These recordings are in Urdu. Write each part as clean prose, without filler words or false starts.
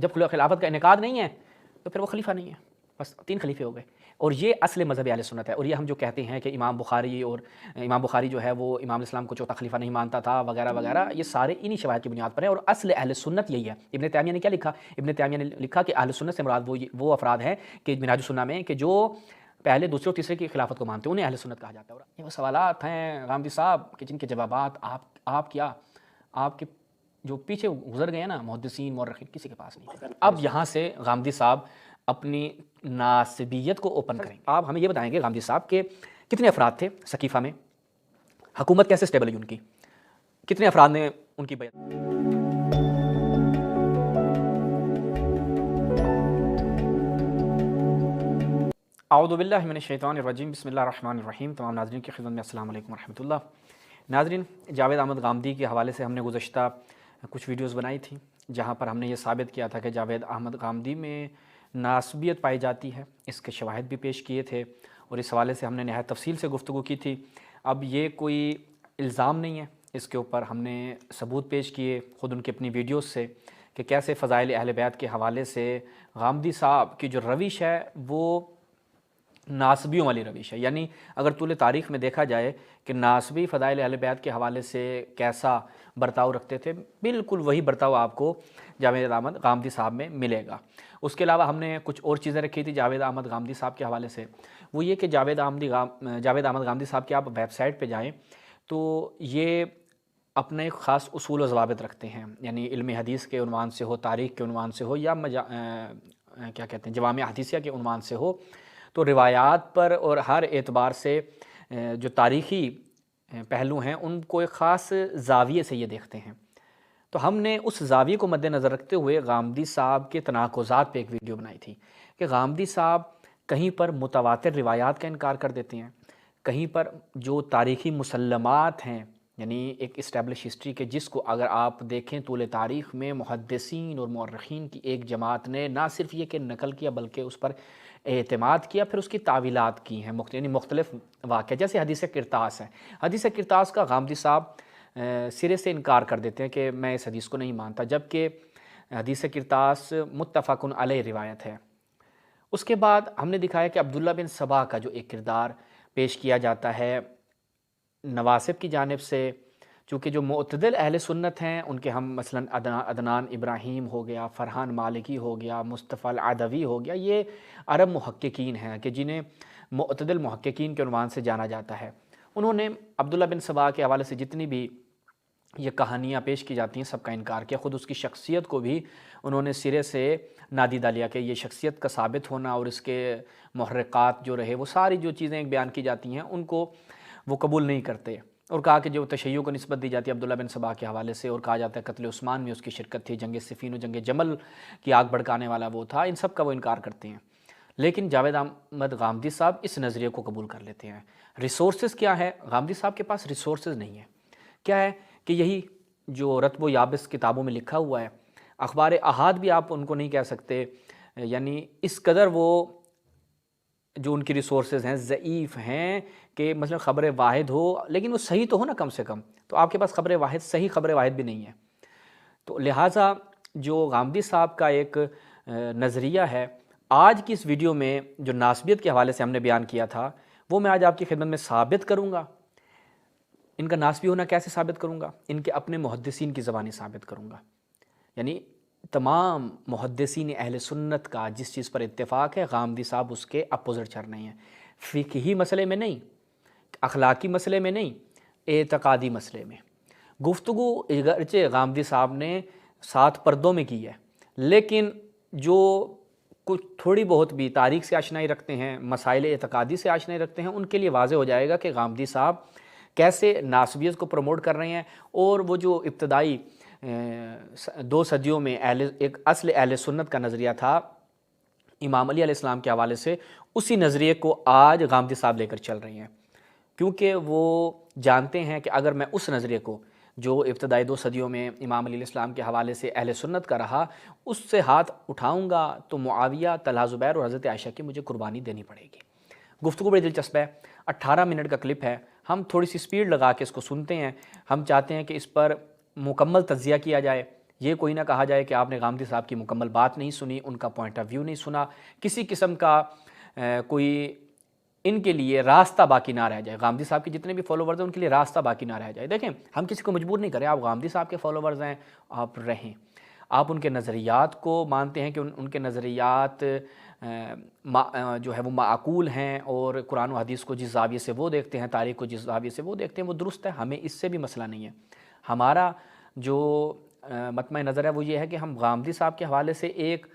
جب خلافت کا انعقاد نہیں ہے تو پھر وہ خلیفہ نہیں ہے، بس 3 خلیفے ہو گئے۔ اور یہ اصل مذہب اہل سنت ہے۔ اور یہ ہم جو کہتے ہیں کہ امام بخاری جو ہے وہ امام اسلام کو چوتھا خلیفہ نہیں مانتا تھا وغیرہ وغیرہ، یہ سارے انہی شواہد کی بنیاد پر ہیں، اور اصل اہل سنت یہی ہے۔ ابن تیمیہ نے کیا لکھا؟ ابن تیمیہ نے لکھا کہ اہل سنت سے مراد وہ افراد ہیں کہ منہاج السنہ میں کہ جو پہلے، دوسرے اور تیسرے کی خلافت کو مانتے ہیں، انہیں اہل سنت کہا جاتا ہے۔ اور یہ وہ سوالات ہیں غامدی صاحب کہ جن کے جوابات آپ کے جو پیچھے گزر گئے ہیں نا محدثین مورخین، کسی کے پاس نہیں۔ اب یہاں سے غامدی صاحب اپنی ناسبیت کو اوپن کریں گے۔ آپ ہمیں یہ بتائیں گے غامدی صاحب کہ کتنے افراد تھے سقیفہ میں، حکومت کیسے سٹیبل ہوئی ان کی، کتنے افراد نے ان کی بیعت؟ اعوذ باللہ من الشیطان الرجیم، بسم اللہ الرحمن الرحیم۔ تمام ناظرین کی خدمت میں السلام علیکم ورحمۃ اللہ۔ ناظرین، جاوید احمد غامدی کے حوالے سے ہم نے گزشتہ کچھ ویڈیوز بنائی تھیں جہاں پر ہم نے یہ ثابت کیا تھا کہ جاوید احمد غامدی میں ناسبیت پائی جاتی ہے، اس کے شواہد بھی پیش کیے تھے اور اس حوالے سے ہم نے نہایت تفصیل سے گفتگو کی تھی۔ اب یہ کوئی الزام نہیں ہے، اس کے اوپر ہم نے ثبوت پیش کیے خود ان کی اپنی ویڈیوز سے کہ کیسے فضائل اہل بیت کے حوالے سے غامدی صاحب کی جو روش ہے وہ ناسبیوں والی روش ہے۔ یعنی اگر طول تاریخ میں دیکھا جائے کہ ناسبی فضائل اہل بیت کے حوالے سے کیسا برتاؤ رکھتے تھے، بالکل وہی برتاؤ آپ کو جاوید احمد غامدی صاحب میں ملے گا۔ اس کے علاوہ ہم نے کچھ اور چیزیں رکھی تھی جاوید احمد غامدی صاحب کے حوالے سے، وہ یہ کہ جاوید احمد غامدی صاحب کی آپ ویب سائٹ پہ جائیں تو یہ اپنے ایک خاص اصول و ضوابط رکھتے ہیں، یعنی علم حدیث کے عنوان سے ہو، تاریخ کے عنوان سے ہو، یا کیا کہتے ہیں جوامع حدیثیہ کے عنوان سے ہو، تو روایات پر اور ہر اعتبار سے جو تاریخی پہلو ہیں ان کو ایک خاص زاویے سے یہ دیکھتے ہیں۔ تو ہم نے اس زاویے کو مد نظر رکھتے ہوئے غامدی صاحب کے تناقضات پہ ایک ویڈیو بنائی تھی کہ غامدی صاحب کہیں پر متواتر روایات کا انکار کر دیتے ہیں، کہیں پر جو تاریخی مسلمات ہیں، یعنی ایک اسٹیبلش ہسٹری کے جس کو اگر آپ دیکھیں طول تاریخ میں محدثین اور مورخین کی ایک جماعت نے نہ صرف یہ کہ نقل کیا بلکہ اس پر اعتماد کیا، پھر اس کی تعویلات کی ہیں، یعنی مختلف واقعہ، جیسے حدیث کرتاس ہے۔ حدیث کرتاس کا غامدی صاحب سرے سے انکار کر دیتے ہیں کہ میں اس حدیث کو نہیں مانتا، جبکہ حدیث کرتاس متفق علیہ روایت ہے۔ اس کے بعد ہم نے دکھایا کہ عبداللہ بن سبا کا جو ایک کردار پیش کیا جاتا ہے نواسب کی جانب سے، چونکہ جو معتدل اہل سنت ہیں ان کے ہم مثلا عدنان ابراہیم ہو گیا، فرحان مالکی ہو گیا، مصطفیٰ العدوی ہو گیا، یہ عرب محققین ہیں کہ جنہیں معتدل محققین کے عنوان سے جانا جاتا ہے۔ انہوں نے عبداللہ بن سبا کے حوالے سے جتنی بھی یہ کہانیاں پیش کی جاتی ہیں سب کا انکار کیا، خود اس کی شخصیت کو بھی انہوں نے سرے سے نادیدہ لیا کہ یہ شخصیت کا ثابت ہونا اور اس کے محرکات جو رہے، وہ ساری جو چیزیں بیان کی جاتی ہیں ان کو وہ قبول نہیں کرتے، اور کہا کہ جو تشیع کو نسبت دی جاتی ہے عبداللہ بن سبا کے حوالے سے، اور کہا جاتا ہے قتل عثمان میں اس کی شرکت تھی، جنگ صفین و جنگ جمل کی آگ بھڑکانے والا وہ تھا، ان سب کا وہ انکار کرتے ہیں۔ لیکن جاوید احمد غامدی صاحب اس نظریے کو قبول کر لیتے ہیں۔ ریسورسز کیا ہے؟ غامدی صاحب کے پاس ریسورسز نہیں ہے۔ کیا ہے کہ یہی جو رتب و یابس کتابوں میں لکھا ہوا ہے، اخبار احاد بھی آپ ان کو نہیں کہہ سکتے، یعنی اس قدر وہ جو ان کی ریسورسز ہیں ضعیف ہیں کہ مثلا خبر واحد ہو لیکن وہ صحیح تو ہو نا کم سے کم، تو آپ کے پاس صحیح خبر واحد بھی نہیں ہے۔ تو لہٰذا جو غامدی صاحب کا ایک نظریہ ہے، آج کی اس ویڈیو میں جو ناسبیت کے حوالے سے ہم نے بیان کیا تھا وہ میں آج آپ کی خدمت میں ثابت کروں گا۔ ان کا ناسبی ہونا کیسے ثابت کروں گا؟ ان کے اپنے محدثین کی زبانی ثابت کروں گا، یعنی تمام محدثین اہل سنت کا جس چیز پر اتفاق ہے غامدی صاحب اس کے اپوزٹ چل رہے ہیں، فقہی مسئلے میں نہیں، اخلاقی مسئلے میں نہیں، اعتقادی مسئلے میں۔ گفتگو اگرچہ غامدی صاحب نے 7 پردوں میں کی ہے، لیکن جو کچھ تھوڑی بہت بھی تاریخ سے آشنائی رکھتے ہیں، مسائل اعتقادی سے آشنائی رکھتے ہیں، ان کے لیے واضح ہو جائے گا کہ غامدی صاحب کیسے ناسبیت کو پروموٹ کر رہے ہیں، اور وہ جو ابتدائی 2 صدیوں میں ایک اصل اہل سنت کا نظریہ تھا امام علی علیہ السلام کے حوالے سے، اسی نظریے کو آج غامدی صاحب لے کر چل رہے ہیں، کیونکہ وہ جانتے ہیں کہ اگر میں اس نظریے کو جو ابتدائی 2 صدیوں میں امام علی علیہ السلام کے حوالے سے اہل سنت کا رہا اس سے ہاتھ اٹھاؤں گا تو معاویہ، طلحہ زبیر اور حضرت عائشہ کی مجھے قربانی دینی پڑے گی۔ گفتگو بڑی دلچسپ ہے، 18 منٹ کا کلپ ہے، ہم تھوڑی سی سپیڈ لگا کے اس کو سنتے ہیں۔ ہم چاہتے ہیں کہ اس پر مکمل تجزیہ کیا جائے، یہ کوئی نہ کہا جائے کہ آپ نے غامدی صاحب کی مکمل بات نہیں سنی، ان کا پوائنٹ آف ویو نہیں سنا، کسی قسم کا کوئی ان کے لیے راستہ باقی نہ رہ جائے. غامدی صاحب کے جتنے بھی فالوورز ہیں ان کے لیے راستہ باقی نہ رہ جائے. دیکھیں ہم کسی کو مجبور نہیں کریں، آپ غامدی صاحب کے فالوورز ہیں آپ رہیں، آپ ان کے نظریات کو مانتے ہیں کہ ان کے نظریات جو ہے وہ معقول ہیں اور قرآن و حدیث کو جس زاویے سے وہ دیکھتے ہیں، تاریخ کو جس زاویے سے وہ دیکھتے ہیں وہ درست ہے، ہمیں اس سے بھی مسئلہ نہیں ہے. ہمارا جو مطمع نظر ہے وہ یہ ہے کہ ہم غامدی صاحب کے حوالے سے ایک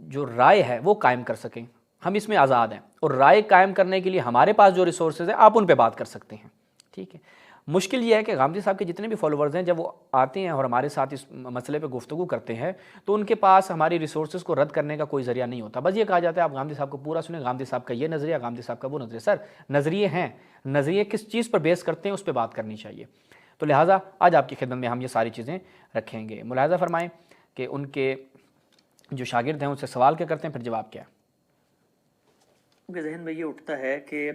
جو رائے ہے وہ قائم کر سکیں. ہم اس میں آزاد ہیں اور رائے قائم کرنے کے لیے ہمارے پاس جو ریسورسز ہیں آپ ان پہ بات کر سکتے ہیں. ٹھیک ہے. مشکل یہ ہے کہ غامدی صاحب کے جتنے بھی فالوورز ہیں جب وہ آتے ہیں اور ہمارے ساتھ اس مسئلے پہ گفتگو کرتے ہیں تو ان کے پاس ہماری ریسورسز کو رد کرنے کا کوئی ذریعہ نہیں ہوتا. بس یہ کہا جاتا ہے آپ غامدی صاحب کو پورا سنیں، غامدی صاحب کا یہ نظریہ، غامدی صاحب کا وہ نظریہ. سر نظریے ہیں، نظریے کس چیز پر بیس کرتے ہیں اس پہ بات کرنی چاہیے. تو لہٰذا آج آپ کی خدمت میں ہم یہ ساری چیزیں رکھیں گے. ملاحظہ فرمائیں کہ ان کے جو شاگرد ہیں ان سے سوال کیا کرتے ہیں، پھر جواب کیا ہے. ان کے ذہن میں یہ اٹھتا ہے کہ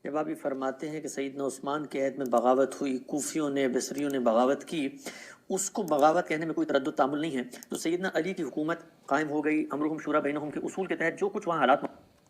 جب آپ یہ فرماتے ہیں کہ سیدنا عثمان کے عہد میں بغاوت ہوئی، کوفیوں نے بصریوں نے بغاوت کی، اس کو بغاوت کہنے میں کوئی تردد تعامل نہیں ہے. تو سیدنا علی کی حکومت قائم ہو گئی، امرہم شورا بینہم کے اصول کے تحت جو کچھ وہاں حالات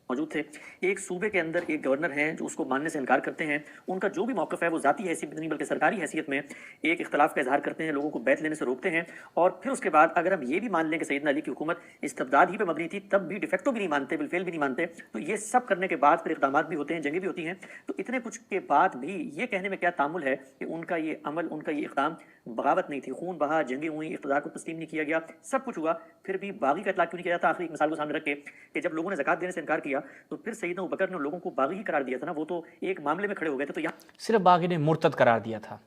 موجود تھے. ایک صوبے کے اندر ایک گورنر ہیں جو اس کو ماننے سے انکار کرتے ہیں، ان کا جو بھی موقف ہے وہ ذاتی حیثیت نہیں بلکہ سرکاری حیثیت میں ایک اختلاف کا اظہار کرتے ہیں، لوگوں کو بیعت لینے سے روکتے ہیں. اور پھر اس کے بعد اگر ہم یہ بھی مان لیں کہ سیدنا علی کی حکومت استبداد ہی پہ مبنی تھی، تب بھی ڈیفیکٹو بھی نہیں مانتے، بالفعل بھی نہیں مانتے. تو یہ سب کرنے کے بعد پھر اقدامات بھی ہوتے ہیں، جنگیں بھی ہوتی ہیں. تو اتنے کچھ کے بعد بھی یہ کہنے میں کیا تعامل ہے کہ ان کا یہ عمل، ان کا یہ اقدام بغاوت نہیں تھی، خون بہا، جنگیں ہوئیں، اقتدار کو تسلیم نہیں کیا گیا، سب کچھ ہوا، پھر بھی باغی کا اطلاق کیوں نہیں کیا جاتا؟ آخری ایک مثال کو سامنے رکھ کے کہ جب لوگوں نے زکوٰۃ دینے سے انکار کیا تو پھر سیدنا ابوبکر نے لوگوں کو باغی ہی قرار دیا تھا نا، وہ تو ایک معاملے میں کھڑے ہو گئے تھے. تو یہاں صرف باغی نے مرتد قرار دیا تھا،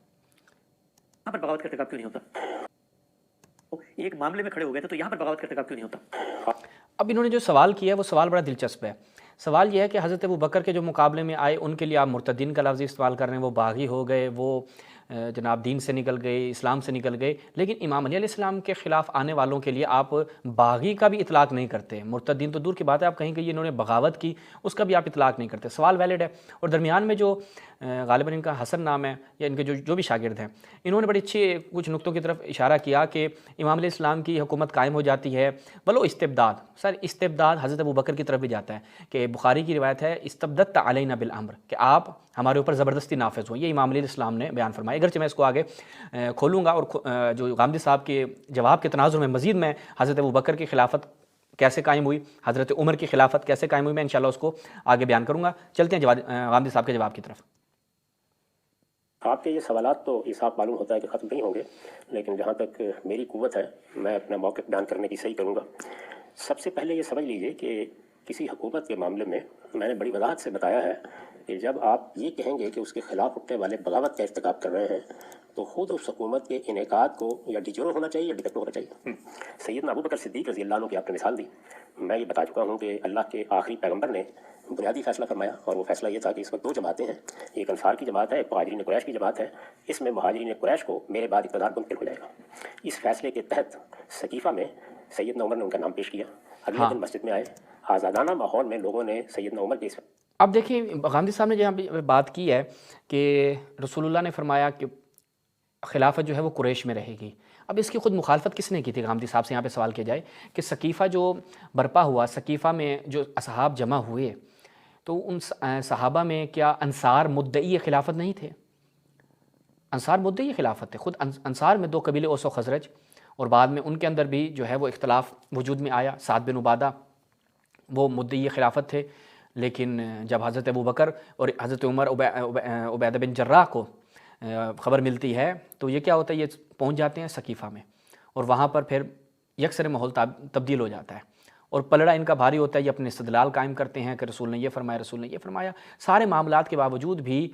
پر بغاوت کا ارتکاب کیوں نہیں ہوتا؟ ایک معاملے میں کھڑے ہو گئے تھے تو یہاں پر بغاوت کا ارتکاب کیوں نہیں ہوتا؟ اب انہوں نے جو سوال کیا ہے وہ سوال بڑا دلچسپ ہے. سوال یہ ہے کہ حضرت ابوبکر کے جو مقابلے میں آئے ان کے لیے آپ مرتدین کا لفظ استعمال کر رہے ہیں، وہ باغی ہو گئے، وہ جناب دین سے نکل گئے، اسلام سے نکل گئے، لیکن امام علی علیہ السلام کے خلاف آنے والوں کے لیے آپ باغی کا بھی اطلاق نہیں کرتے. مرتدین تو دور کی بات ہے، آپ کہیں کہ انہوں نے بغاوت کی اس کا بھی آپ اطلاق نہیں کرتے. سوال ویلڈ ہے. اور درمیان میں جو غالباً ان کا حسن نام ہے یا ان کے جو بھی شاگرد ہیں، انہوں نے بڑی اچھی کچھ نقطوں کی طرف اشارہ کیا کہ امام علیہ السلام کی حکومت قائم ہو جاتی ہے بلو استبداد. سر استبداد حضرت ابوبکر کی طرف بھی جاتا ہے کہ بخاری کی روایت ہے استبدت علینا بالامر، کہ آپ ہمارے اوپر زبردستی نافذ ہوئے. یہ امام علیہ السلام نے بیان فرمایا. اگرچہ میں اس کو آگے کھولوں گا اور جو غامدی صاحب کے جواب کے تناظر میں مزید میں حضرت ابوبکر کی خلافت کیسے قائم ہوئی، حضرت عمر کی خلافت کیسے قائم ہوئی، میں انشاءاللہ اس کو آگے بیان کروں گا. چلتے ہیں غامدی صاحب کے جواب کی طرف. آپ کے یہ سوالات تو یہ صاف معلوم ہوتا ہے کہ ختم نہیں ہوں گے، لیکن جہاں تک میری قوت ہے میں اپنا موقف بیان کرنے کی صحیح کروں گا. سب سے پہلے یہ سمجھ لیجئے کہ کسی حکومت کے معاملے میں نے بڑی وضاحت سے بتایا ہے کہ جب آپ یہ کہیں گے کہ اس کے خلاف اٹھنے والے بغاوت کا ارتکاب کر رہے ہیں تو خود اس حکومت کے انعقاد کو یا ڈیجورو ہونا چاہیے یا ڈیفیکٹو ہونا چاہیے. سیدنا ابوبکر صدیق رضی اللہ عنہ کی آپ نے مثال دی. میں یہ بتا چکا ہوں کہ اللہ کے آخری پیغمبر نے بنیادی فیصلہ فرمایا، اور وہ فیصلہ یہ تھا کہ اس وقت دو جماعتیں ہیں، ایک انصار کی جماعت ہے، ایک مہاجرین قریش کی جماعت ہے. اس میں مہاجرین قریش کو میرے بعد اقتدار منتقل ہو جائے گا. اس فیصلے کے تحت سقیفہ میں سیدنا عمر نے ان کا نام پیش کیا. اگلے دن مسجد میں آئے، آزادانہ ماحول میں لوگوں نے سیدنا عمر کے اس اب دیکھیں غامدی صاحب نے جہاں پہ بات کی ہے کہ رسول اللہ نے فرمایا کہ خلافت جو ہے وہ قریش میں رہے گی. اب اس کی خود مخالفت کس نے کی تھی؟ غامدی صاحب سے یہاں پہ سوال کیا جائے کہ سقیفہ جو برپا ہوا، سقیفہ میں جو اصحاب جمع ہوئے تو ان صحابہ میں کیا انصار مدعی خلافت نہیں تھے؟ انصار مدعی خلافت تھے. خود انصار میں دو قبیلے اوس و خزرج، اور بعد میں ان کے اندر بھی جو ہے وہ اختلاف وجود میں آیا. سعد بن عبادہ وہ مدعی خلافت تھے، لیکن جب حضرت ابوبکر اور حضرت عمر عبیدہ بن جراح کو خبر ملتی ہے تو یہ کیا ہوتا ہے، یہ پہنچ جاتے ہیں سقیفہ میں، اور وہاں پر پھر یکسر ماحول تبدیل ہو جاتا ہے اور پلڑا ان کا بھاری ہوتا ہے. یہ اپنے استدلال قائم کرتے ہیں کہ رسول نے یہ فرمایا، رسول نے یہ فرمایا. سارے معاملات کے باوجود بھی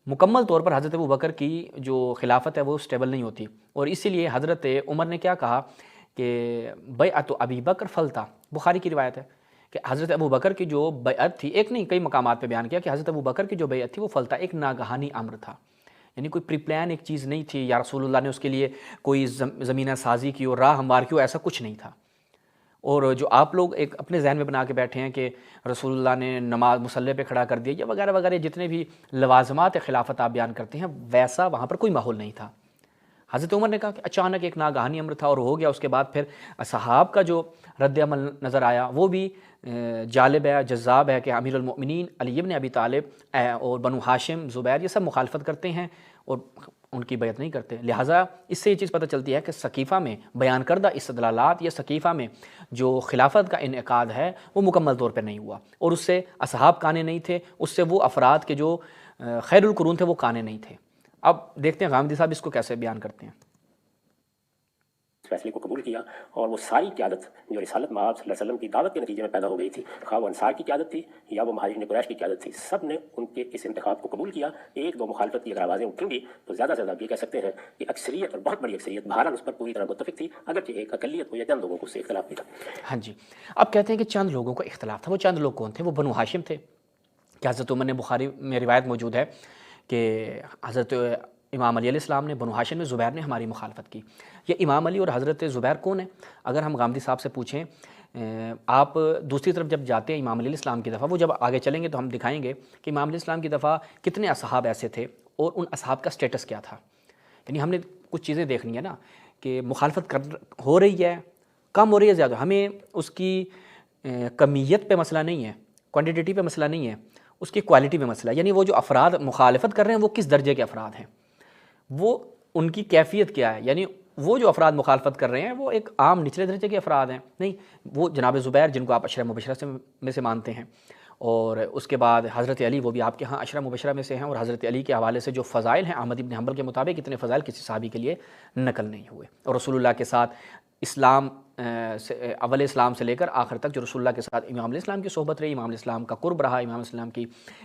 مکمل طور پر حضرت ابوبکر کی جو خلافت ہے وہ سٹیبل نہیں ہوتی، اور اسی لیے حضرت عمر نے کیا کہا کہ بیعت ابی بکر فلتا. بخاری کی روایت ہے کہ حضرت ابوبکر کی جو بیعت تھی، ایک نہیں کئی مقامات پہ بیان کیا کہ حضرت ابوبکر کی جو بیعت تھی وہ فلتا، ایک ناگہانی امر تھا، یعنی کوئی پری پلان ایک چیز نہیں تھی یا رسول اللہ نے اس کے لیے کوئی زمینہ سازی کی اور راہ ہموار کی، ایسا کچھ نہیں تھا. اور جو آپ لوگ ایک اپنے ذہن میں بنا کے بیٹھے ہیں کہ رسول اللہ نے نماز مصلی پہ کھڑا کر دیا یا وغیرہ وغیرہ جتنے بھی لوازمات خلافت آپ بیان کرتے ہیں، ویسا وہاں پر کوئی ماحول نہیں تھا. حضرت عمر نے کہا کہ اچانک ایک ناگہانی امر تھا اور ہو گیا. اس کے بعد پھر اصحاب کا جو رد عمل نظر آیا وہ بھی جالب ہے, جذاب ہے کہ امیر المؤمنین علی بن ابی طالب اور بنو ہاشم, زبیر, یہ سب مخالفت کرتے ہیں اور ان کی بیعت نہیں کرتے. لہٰذا اس سے یہ چیز پتہ چلتی ہے کہ سقیفہ میں بیان کردہ استدلالات یا سقیفہ میں جو خلافت کا انعقاد ہے وہ مکمل طور پر نہیں ہوا, اور اس سے اصحاب کانے نہیں تھے, اس سے وہ افراد کے جو خیر القرون تھے وہ کانے نہیں تھے. اب دیکھتے ہیں غامدی صاحب اس کو کیسے بیان کرتے ہیں. اس فیصلے کو قبول کیا اور وہ ساری قیادت جو رسالت مآب صلی اللہ علیہ وسلم کی دعوت کے نتیجے میں پیدا ہو گئی تھی, خواہ وہ انصار کی قیادت تھی یا وہ مہاجرین قریش کی قیادت تھی, سب نے ان کے اس انتخاب کو قبول کیا. ایک دو مخالفت کی اگر آوازیں اٹھیں گی تو زیادہ سے زیادہ یہ کہہ سکتے ہیں کہ اکثریت اور بہت بڑی اکثریت بہرحال اس پر پوری طرح متفق تھی, اگرچہ ایک اقلیت کو یا چند لوگوں کو اس سے اختلاف بھی تھا. ہاں جی, اب کہتے ہیں کہ چند لوگوں کا اختلاف تھا. وہ چند لوگ کون تھے؟ وہ بنو ہاشم تھے. کہ حضرت عمر نے بخاری میں روایت موجود ہے کہ حضرت امام علی علیہ السلام نے بنو ہاشم میں زبیر نے ہماری مخالفت کی. یہ امام علی اور حضرت زبیر کون ہیں؟ اگر ہم غامدی صاحب سے پوچھیں, آپ دوسری طرف جب جاتے ہیں امام علیہ السلام کی دفعہ, وہ جب آگے چلیں گے تو ہم دکھائیں گے کہ امام علیہ السلام کی دفعہ کتنے اصحاب ایسے تھے اور ان اصحاب کا سٹیٹس کیا تھا. یعنی ہم نے کچھ چیزیں دیکھنی ہے نا کہ مخالفت ہو رہی ہے, کم ہو رہی ہے, زیادہ. ہمیں اس کی کمیت پہ مسئلہ نہیں ہے, کوانٹیٹی پہ مسئلہ نہیں ہے, اس کی کوالٹی پہ مسئلہ ہے. یعنی وہ جو افراد مخالفت کر رہے ہیں وہ کس درجے کے افراد ہیں, وہ ان کی کیفیت کیا ہے. یعنی وہ جو افراد مخالفت کر رہے ہیں وہ ایک عام نچلے درجے کے افراد ہیں نہیں, وہ جناب زبیر جن کو آپ عشرہ مبشرہ میں سے مانتے ہیں, اور اس کے بعد حضرت علی وہ بھی آپ کے ہاں عشرہ مبشرہ میں سے ہیں, اور حضرت علی کے حوالے سے جو فضائل ہیں احمد بن حنبل کے مطابق اتنے فضائل کسی صحابی کے لیے نقل نہیں ہوئے. اور رسول اللہ کے ساتھ اسلام سے اول اسلام سے لے کر آخر تک جو رسول اللہ کے ساتھ امام علیہ السلام کی صحبت رہی, امام علیہ السلام کا قرب رہا, امام علیہ السلام کی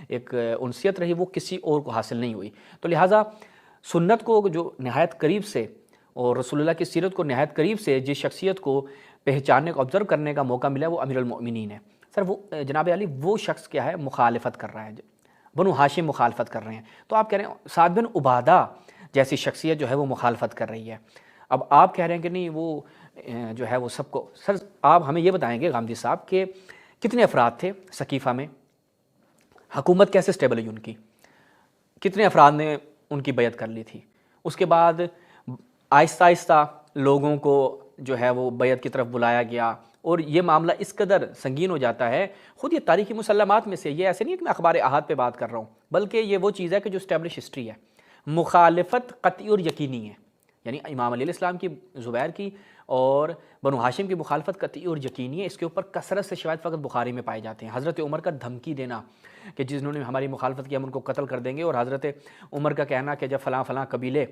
ایک انسیت رہی, وہ کسی اور کو حاصل نہیں ہوئی. تو لہٰذا سنت کو جو نہایت قریب سے اور رسول اللہ کی سیرت کو نہایت قریب سے جس شخصیت کو پہچاننے کو آبزرو کرنے کا موقع ملا وہ امیر المؤمنین ہے. سر وہ جناب علی وہ شخص کیا ہے مخالفت کر رہا ہے, بنو ہاشم مخالفت کر رہے ہیں. تو آپ کہہ رہے ہیں سعد بن عبادہ جیسی شخصیت جو ہے وہ مخالفت کر رہی ہے. اب آپ کہہ رہے ہیں کہ نہیں وہ جو ہے وہ سب کو. سر آپ ہمیں یہ بتائیں گے غامدی صاحب کہ کتنے افراد تھے سقیفہ میں, حکومت کیسے سٹیبل ہوئی ان کی, کتنے افراد نے ان کی بیعت کر لی تھی, اس کے بعد آہستہ آہستہ لوگوں کو جو ہے وہ بیعت کی طرف بلایا گیا, اور یہ معاملہ اس قدر سنگین ہو جاتا ہے. خود یہ تاریخی مسلمات میں سے, یہ ایسے نہیں ہے کہ میں اخبار احاد پہ بات کر رہا ہوں, بلکہ یہ وہ چیز ہے کہ جو اسٹیبلش ہسٹری ہے. مخالفت قطعی اور یقینی ہے, یعنی امام علیہ السلام کی, زبیر کی اور بنو ہاشم کی مخالفت قطعی اور یقینی ہے. اس کے اوپر کثرت سے شواہد فقط بخاری میں پائے جاتے ہیں. حضرت عمر کا دھمکی دینا کہ جنہوں نے ہماری مخالفت کی ہم ان کو قتل کر دیں گے, اور حضرت عمر کا کہنا کہ جب فلاں فلاں قبیلے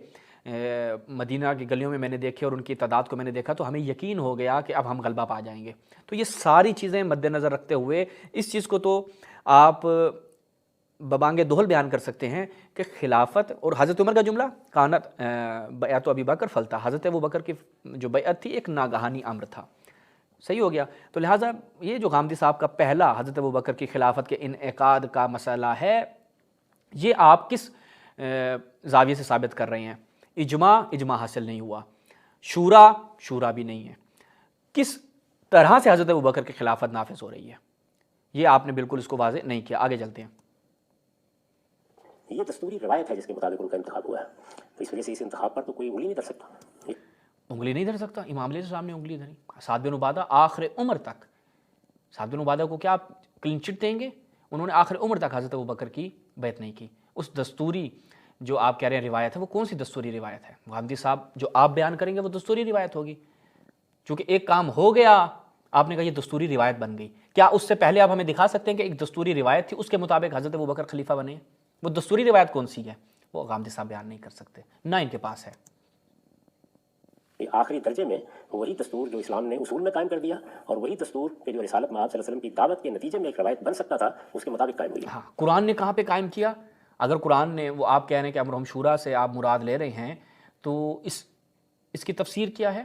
مدینہ کی گلیوں میں نے دیکھے اور ان کی تعداد کو میں نے دیکھا تو ہمیں یقین ہو گیا کہ اب ہم غلبہ پا جائیں گے. تو یہ ساری چیزیں مد نظر رکھتے ہوئے اس چیز کو تو آپ ببانگ دہل بیان کر سکتے ہیں کہ خلافت, اور حضرت عمر کا جملہ کانت بیعت ابی بکر فلتا, حضرت ابو بکر کی جو بیعت تھی ایک ناگہانی امر تھا. صحیح ہو گیا. تو لہٰذا یہ جو غامدی صاحب کا پہلا حضرت ابو بکر کی خلافت کے انعقاد کا مسئلہ ہے, یہ آپ کس زاویے سے ثابت کر رہے ہیں؟ اجماع حاصل نہیں ہوا, شورا بھی نہیں ہے. کس طرح سے حضرت ابو بکر کی خلافت نافذ ہو رہی ہے یہ آپ نے بالکل اس کو واضح نہیں کیا. آگے چلتے ہیں. یہ دستوری روایت ہے جس کے مطابق ان کا انتخاب ہوا ہے, تو اس وجہ سے اس انتخاب پر تو کوئی انگلی نہیں دھر سکتا. انگلی نہیں دھر سکتا. امام علیہ السلام نے انگلی دھری. سعد بن عبادہ آخر عمر تک, سعد بن عبادہ کو کیا آپ کلین چٹ دیں گے؟ انہوں نے آخر عمر تک حضرت ابوبکر کی بیعت نہیں کی. اس دستوری جو آپ کہہ رہے ہیں روایت ہے, وہ کون سی دستوری روایت ہے؟ غامدی صاحب جو آپ بیان کریں گے وہ دستوری روایت ہوگی, چونکہ ایک کام ہو گیا, آپ نے کہا یہ دستوری روایت بن گئی. کیا اس سے پہلے آپ ہمیں دکھا سکتے ہیں کہ ایک دستوری روایت تھی اس کے مطابق حضرت ابوبکر خلیفہ بنے؟ وہ دستوری روایت کون سی ہے وہ غامدی صاحب بیان نہیں کر سکتے, نہ ان کے پاس ہے. آخری درجے میں وہی دستور جو اسلام نے اصول میں قائم کر دیا, اور وہی دستور کہ جو رسالت مآب صلی اللہ علیہ وسلم کی دعوت کے نتیجے میں ایک روایت بن سکتا تھا, اس کے مطابق قائم ہوئی. ہاں, قرآن نے کہاں پہ قائم کیا؟ اگر قرآن نے, وہ آپ کہہ رہے ہیں کہ امر ہم شورا سے آپ مراد لے رہے ہیں, تو اس کی تفسیر کیا ہے؟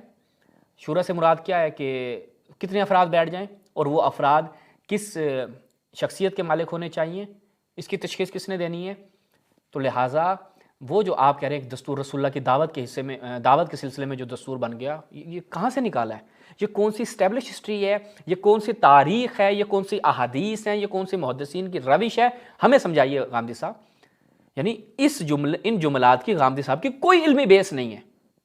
شورا سے مراد کیا ہے کہ کتنے افراد بیٹھ جائیں, اور وہ افراد کس شخصیت کے مالک ہونے چاہیے, اس کی تشخیص کس نے دینی ہے؟ تو لہٰذا وہ جو آپ کہہ رہے ہیں دستور رسول اللہ کی دعوت کے حصے میں, دعوت کے سلسلے میں جو دستور بن گیا, یہ کہاں سے نکالا ہے؟ یہ کون سی اسٹیبلش ہسٹری ہے؟ یہ کون سی تاریخ ہے؟ یہ کون سی احادیث ہیں؟ یہ کون سی محدثین کی روش ہے؟ ہمیں سمجھائیے غامدی صاحب. یعنی ان جملات کی غامدی صاحب کی کوئی علمی بیس نہیں ہے,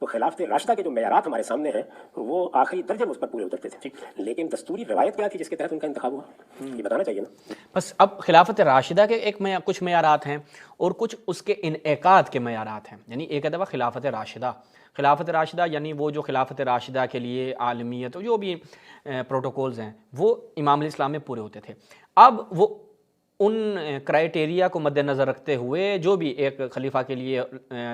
تو خلافت راشدہ کے جو معیارات ہمارے سامنے ہیں وہ آخری درجے میں اس پر پورے اترتے تھے، لیکن دستوری روایت کیا تھی جس کے تحت ان کا انتخاب ہوا، یہ بتانا چاہیے نا۔ بس اب خلافت راشدہ کے کچھ معیارات ہیں اور کچھ اس کے انعقاد کے معیارات ہیں، یعنی ایک دفعہ خلافت راشدہ یعنی وہ جو خلافت راشدہ کے لیے عالمیت جو بھی پروٹوکولز ہیں وہ امام علیہ السلام میں پورے ہوتے تھے۔ اب وہ ان کرائیٹیریا کو مد نظر رکھتے ہوئے جو بھی ایک خلیفہ کے لیے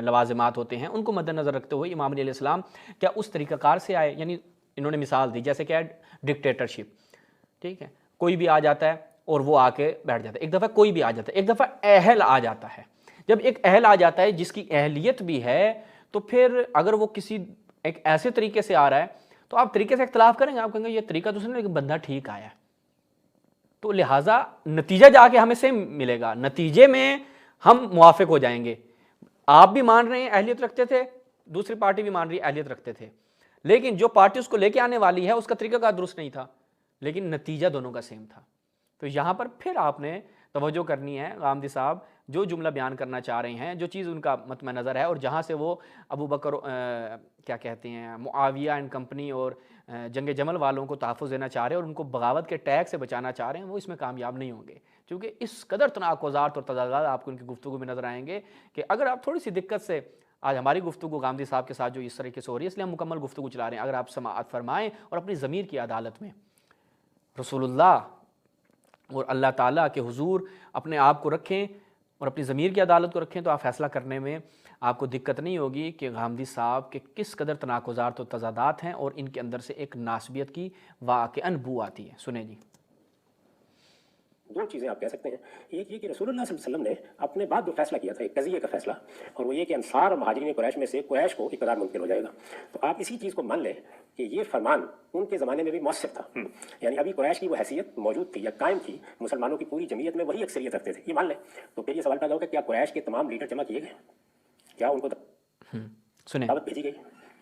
لوازمات ہوتے ہیں ان کو مد نظر رکھتے ہوئے امام علیہ السلام کیا اس طریقہ کار سے آئے، یعنی انہوں نے مثال دی جیسے کہ ڈکٹیٹرشپ، ٹھیک ہے، کوئی بھی آ جاتا ہے اور وہ آ کے بیٹھ جاتا ہے، ایک دفعہ کوئی بھی آ جاتا ہے، ایک دفعہ اہل آ جاتا ہے۔ جب ایک اہل آ جاتا ہے جس کی اہلیت بھی ہے تو پھر اگر وہ کسی ایک ایسے طریقے سے آ رہا ہے تو آپ طریقے سے اختلاف کریں گے، آپ کہیں گے یہ طریقہ دوسرا نہیں لیکن بندہ ٹھیک آیا ہے، تو لہٰذا نتیجہ جا کے ہمیں سے ملے گا، نتیجے میں ہم موافق ہو جائیں گے۔ آپ بھی مان رہے ہیں اہلیت رکھتے تھے، دوسری پارٹی بھی مان رہی ہے اہلیت رکھتے تھے، لیکن جو پارٹی اس کو لے کے آنے والی ہے اس کا طریقہ کار درست نہیں تھا، لیکن نتیجہ دونوں کا سیم تھا۔ تو یہاں پر پھر آپ نے توجہ کرنی ہے، غامدی صاحب جو جملہ بیان کرنا چاہ رہے ہیں، جو چیز ان کا مطمع نظر ہے اور جہاں سے وہ ابو بکر کیا کہتے ہیں معاویہ اینڈ کمپنی اور جنگ جمل والوں کو تحفظ دینا چاہ رہے ہیں اور ان کو بغاوت کے ٹیگ سے بچانا چاہ رہے ہیں، وہ اس میں کامیاب نہیں ہوں گے، کیونکہ اس قدر تناقضات اور تضادات آپ کو ان کی گفتگو میں نظر آئیں گے کہ اگر آپ تھوڑی سی دقت سے آج ہماری گفتگو غامدی صاحب کے ساتھ جو اس طریقے سے ہو رہی ہے اس لیے ہم مکمل گفتگو چلا رہے ہیں، اگر آپ سماعت فرمائیں اور اپنی ضمیر کی عدالت میں رسول اللہ اور اللہ تعالیٰ کے حضور اپنے آپ کو رکھیں اور اپنی ضمیر کی عدالت کو رکھیں تو آپ فیصلہ کرنے میں آپ کو دقت نہیں ہوگی کہ غامدی صاحب کے کس قدر تناقضات و تضادات ہیں اور ان کے اندر سے ایک ناسبیت کی واقعاً بو آتی ہے۔ سنیں جی۔ دو چیزیں آپ کہہ سکتے ہیں، ایک یہ کہ رسول اللہ صلی اللہ علیہ وسلم نے اپنے بعد جو فیصلہ کیا تھا ایک قضیے کا فیصلہ، اور وہ یہ کہ انصار اور مہاجرین قریش میں سے قریش کو اقتدار منتقل ہو جائے گا، تو آپ اسی چیز کو مان لیں کہ یہ فرمان ان کے زمانے میں بھی مؤثر تھا، یعنی ابھی قریش کی وہ حیثیت موجود تھی یا قائم تھی، مسلمانوں کی پوری جمعیت میں وہی اکثریت رکھتے تھے، یہ مان لیں، تو پھر یہ سوال پیدا ہوگا کیا قریش کے تمام لیڈر جمع کیے گئے، کیا ان کو دعوت بھیجی گئی،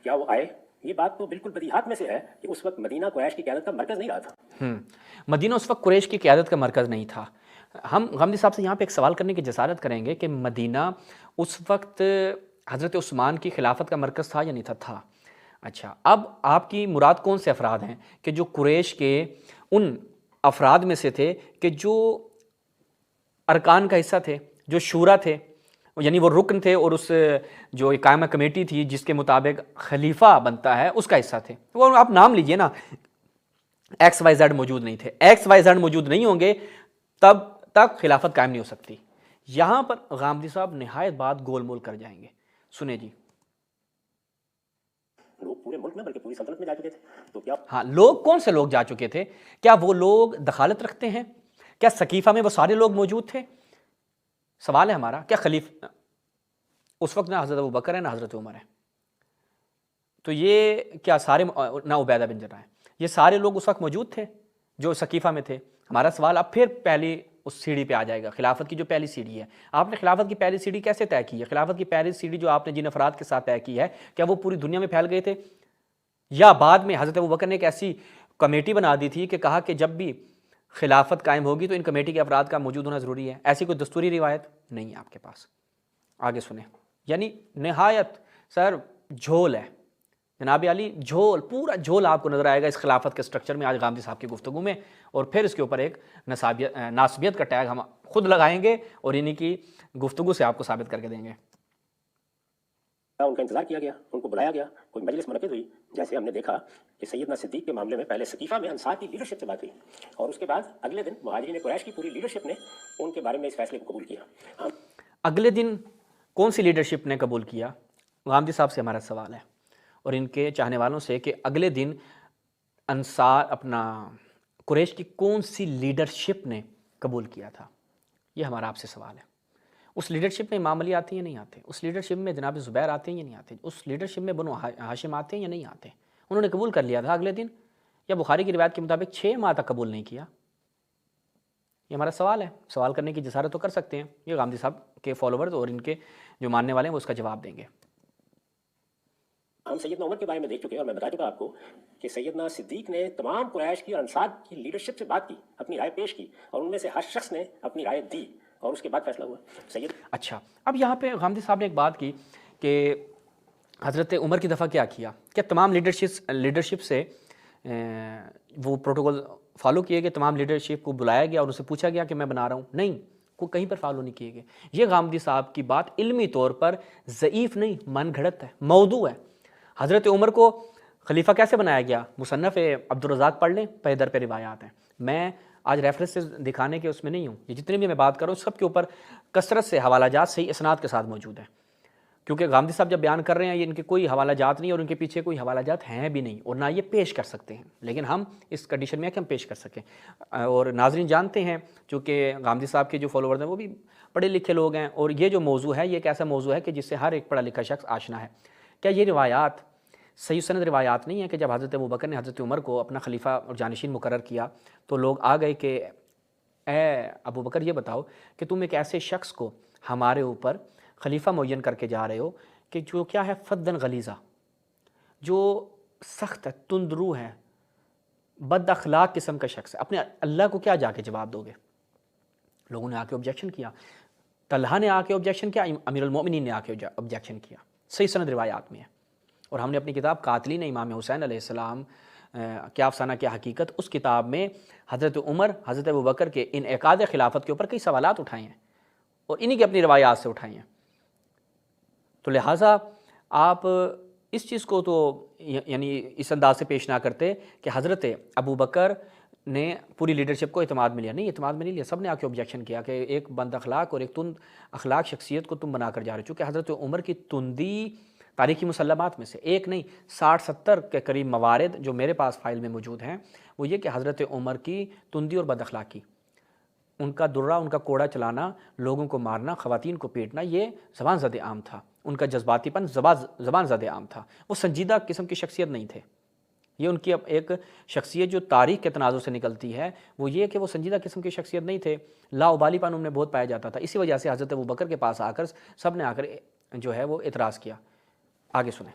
کیا وہ آئے؟ یہ بات تو بالکل بدیہات میں سے ہے کہ اس وقت مدینہ قریش کی قیادت کا مرکز نہیں رہا تھا۔ مدینہ اس وقت قریش کی قیادت کا مرکز نہیں تھا۔ ہم غامدی صاحب سے یہاں پہ ایک سوال کرنے کی جسارت کریں گے کہ مدینہ اس وقت حضرت عثمان کی خلافت کا مرکز تھا یا نہیں تھا؟ اچھا، اب آپ کی مراد کون سے افراد ہیں کہ جو قریش کے ان افراد میں سے تھے کہ جو ارکان کا حصہ تھے، جو شورا تھے، یعنی وہ رکن تھے اور اس جو قائمہ کمیٹی تھی جس کے مطابق خلیفہ بنتا ہے اس کا حصہ تھے، وہ آپ نام لیجئے نا، ایکس وائی زیڈ موجود نہیں تھے، ایکس وائی زیڈ موجود نہیں ہوں گے تب تک خلافت قائم نہیں ہو سکتی۔ یہاں پر غامدی صاحب نہایت بات گول مول کر جائیں گے، سنیں جی۔ لوگ پورے ملک میں بلکہ پوری سلطنت میں جا چکے تھے، تو کیا ہاں، لوگ کون سے لوگ جا چکے تھے؟ کیا وہ لوگ دخالت رکھتے ہیں؟ کیا سقیفہ میں وہ سارے لوگ موجود تھے؟ سوال ہے ہمارا، کیا خلیفہ اس وقت نہ حضرت ابو بکر ہے نہ حضرت عمر ہے، تو یہ کیا سارے نہ عبیدہ بن جراح ہے، یہ سارے لوگ اس وقت موجود تھے جو سقیفہ میں تھے؟ ہمارا سوال اب پھر پہلی اس سیڑھی پہ آ جائے گا، خلافت کی جو پہلی سیڑھی ہے، آپ نے خلافت کی پہلی سیڑھی کیسے طے کی ہے؟ خلافت کی پہلی سیڑھی جو آپ نے جن افراد کے ساتھ طے کی ہے کیا وہ پوری دنیا میں پھیل گئے تھے، یا بعد میں حضرت ابوبکر نے ایک ایسی کمیٹی بنا دی تھی کہ کہا کہ جب بھی خلافت قائم ہوگی تو ان کمیٹی کے افراد کا موجود ہونا ضروری ہے؟ ایسی کوئی دستوری روایت نہیں ہے آپ کے پاس۔ آگے سنیں، یعنی نہایت سر جھول ہے جناب علی، جھول، پورا جھول آپ کو نظر آئے گا اس خلافت کے سٹرکچر میں آج غامدی صاحب کی گفتگو میں، اور پھر اس کے اوپر ایک ناسبیت کا ٹیگ ہم خود لگائیں گے اور انہی کی گفتگو سے آپ کو ثابت کر کے دیں گے۔ ان کا انتظار کیا گیا، ان کو بلایا گیا، کوئی مجلس منعقد ہوئی، جیسے ہم نے دیکھا کہ سیدنا صدیق کے معاملے میں پہلے سقیفہ میں انصار کی لیڈرشپ سے بات ہوئی، اور اس کے بعد اگلے دن مہاجرین قریش کی پوری لیڈرشپ نے ان کے بارے میں اس فیصلے کو قبول کیا۔ اگلے دن کون سی لیڈرشپ نے قبول کیا؟ غامدی صاحب سے ہمارا سوال ہے اور ان کے چاہنے والوں سے کہ اگلے دن انصار اپنا قریش کی کون سی لیڈرشپ نے قبول کیا تھا، یہ ہمارا آپ سے سوال ہے۔ اس لیڈرشپ میں امام علی آتے ہیں یا نہیں آتے؟ اس لیڈرشپ میں جناب زبیر آتے ہیں یا نہیں آتے؟ اس لیڈرشپ میں بنو ہاشم آتے ہیں یا نہیں آتے؟ انہوں نے قبول کر لیا تھا اگلے دن، یا بخاری کی روایت کے مطابق 6 ماہ تک قبول نہیں کیا؟ یہ ہمارا سوال ہے، سوال کرنے کی جسارت تو کر سکتے ہیں، یہ غامدی صاحب کے فالوورز اور ان کے جو ماننے والے ہیں وہ اس کا جواب دیں گے۔ ہم سیدنا عمر کے بارے میں دیکھ چکے ہیں اور میں بتا چکا آپ کو کہ سیدنا صدیق نے تمام قریش کی اور انصار کی لیڈرشپ سے بات کی، اپنی رائے پیش کی، اور ان میں سے ہر شخص نے اپنی رائے دی اور اس کے بعد فیصلہ ہوا۔ اچھا، اب یہاں پہ غامدی صاحب نے ایک بات کی کہ حضرت عمر کی دفعہ کیا کیا؟ کیا تمام لیڈرشپ سے وہ پروٹوکول فالو کیے گئے؟ تمام لیڈرشپ کو بلایا گیا اور اسے پوچھا گیا کہ میں بنا رہا ہوں؟ نہیں، کوئی کہیں پر فالو نہیں کیے گئے۔ یہ غامدی صاحب کی بات علمی طور پر ضعیف نہیں، من گھڑت ہے، موضوع ہے۔ حضرت عمر کو خلیفہ کیسے بنایا گیا؟ مصنف عبدالرزاق پڑھ لیں، پہ در پہ روایات ہیں۔ میں آج ریفرنس سے دکھانے کے اس میں نہیں ہوں، یہ جتنے بھی میں بات کر رہا ہوں سب کے اوپر کثرت سے حوالہ جات صحیح اسناد کے ساتھ موجود ہیں، کیونکہ غامدی صاحب جب بیان کر رہے ہیں یہ ان کے کوئی حوالہ جات نہیں اور ان کے پیچھے کوئی حوالہ جات ہیں بھی نہیں اور نہ یہ پیش کر سکتے ہیں، لیکن ہم اس کنڈیشن میں ہیں کہ ہم پیش کر سکیں۔ اور ناظرین جانتے ہیں چونکہ غامدی صاحب کے جو فالوورز ہیں وہ بھی پڑھے لکھے لوگ ہیں، اور یہ جو موضوع ہے یہ ایک ایسا موضوع ہے کہ جس سے ہر ایک پڑھا لکھا شخص آشنا ہے۔ کیا یہ روایات صحیح سند روایات نہیں ہیں کہ جب حضرت ابوبکر نے حضرت عمر کو اپنا خلیفہ اور جانشین مقرر کیا تو لوگ آ گئے کہ اے ابوبکر یہ بتاؤ کہ تم ایک ایسے شخص کو ہمارے اوپر خلیفہ معین کر کے جا رہے ہو کہ جو کیا ہے، فدن غلیظہ، جو سخت ہے، تندرو ہے، بد اخلاق قسم کا شخص ہے، اپنے اللہ کو کیا جا کے جواب دو گے؟ لوگوں نے آ کے آبجیکشن کیا، طلحہ نے آ کے آبجیکشن کیا، امیر المومنین نے آ کے آبجیکشن کیا، صحیح سند روایات میں ہے۔ اور ہم نے اپنی کتاب قاتلین امام حسین علیہ السلام کیا افسانہ کیا حقیقت، اس کتاب میں حضرت عمر حضرت ابوبکر کے انعقاد خلافت کے اوپر کئی سوالات اٹھائے ہیں اور انہی کی اپنی روایات سے اٹھائی ہیں۔ تو لہٰذا آپ اس چیز کو تو یعنی اس انداز سے پیش نہ کرتے کہ حضرت ابوبکر نے پوری لیڈرشپ کو اعتماد میں لیا، نہیں اعتماد میں نہیں لیا، سب نے آ کے آبجیکشن کیا کہ ایک بند اخلاق اور ایک تند اخلاق شخصیت کو تم بنا کر جا رہے ہو۔ چونکہ حضرت عمر کی تندی تاریخی مسلمات میں سے ایک نہیں 60-70 کے قریب موارد جو میرے پاس فائل میں موجود ہیں وہ یہ کہ حضرت عمر کی تندی اور بد اخلاقی، ان کا درہ، ان کا کوڑا چلانا، لوگوں کو مارنا، خواتین کو پیٹنا، یہ زبان زد عام تھا۔ ان کا جذباتی پن زبان زد عام تھا، وہ سنجیدہ قسم کی شخصیت نہیں تھے۔ یہ ان کی اب ایک شخصیت جو تاریخ کے تناظر سے نکلتی ہے وہ یہ کہ وہ سنجیدہ قسم کی شخصیت نہیں تھے، لا ابالی پن ان میں بہت پایا جاتا تھا۔ اسی وجہ سے حضرت ابوبکر کے پاس آ کر سب نے آ کر جو ہے وہ اعتراض کیا۔ آگے سنیں۔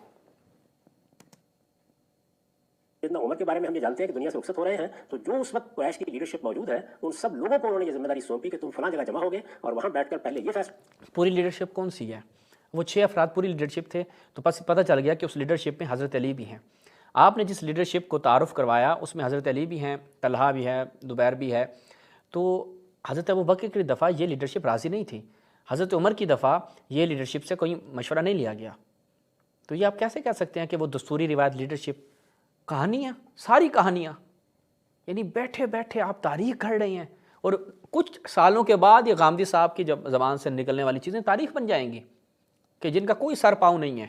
سیدنا عمر کے بارے میں ہم یہ جانتے ہیں کہ دنیا سے رخصت ہو رہے ہیں، تو جو اس وقت قریش کی لیڈرشپ موجود ہے ان سب لوگوں کو انہوں نے یہ ذمہ داری سونپی کہ تم فلاں جگہ جمع ہوگے اور وہاں بیٹھ کر پہلے یہ فیصلہ۔ پوری لیڈرشپ کون سی ہے؟ وہ 6 افراد پوری لیڈرشپ تھے، تو بس پتہ چل گیا کہ اس لیڈرشپ میں حضرت علی بھی ہیں۔ آپ نے جس لیڈرشپ کو تعارف کروایا اس میں حضرت علی بھی ہیں، طلحہ بھی ہے، زبیر بھی ہے، تو حضرت ابوبکر کی دفعہ یہ لیڈرشپ راضی نہیں تھی، حضرت عمر کی دفعہ یہ لیڈرشپ سے کوئی مشورہ نہیں لیا گیا۔ تو یہ آپ کیسے کہہ سکتے ہیں کہ وہ دستوری روایت لیڈرشپ؟ کہانیاں، ساری کہانیاں، یعنی بیٹھے بیٹھے آپ تاریخ گھڑ رہے ہیں اور کچھ سالوں کے بعد یہ غامدی صاحب کی جب زبان سے نکلنے والی چیزیں تاریخ بن جائیں گی کہ جن کا کوئی سر پاؤں نہیں ہے۔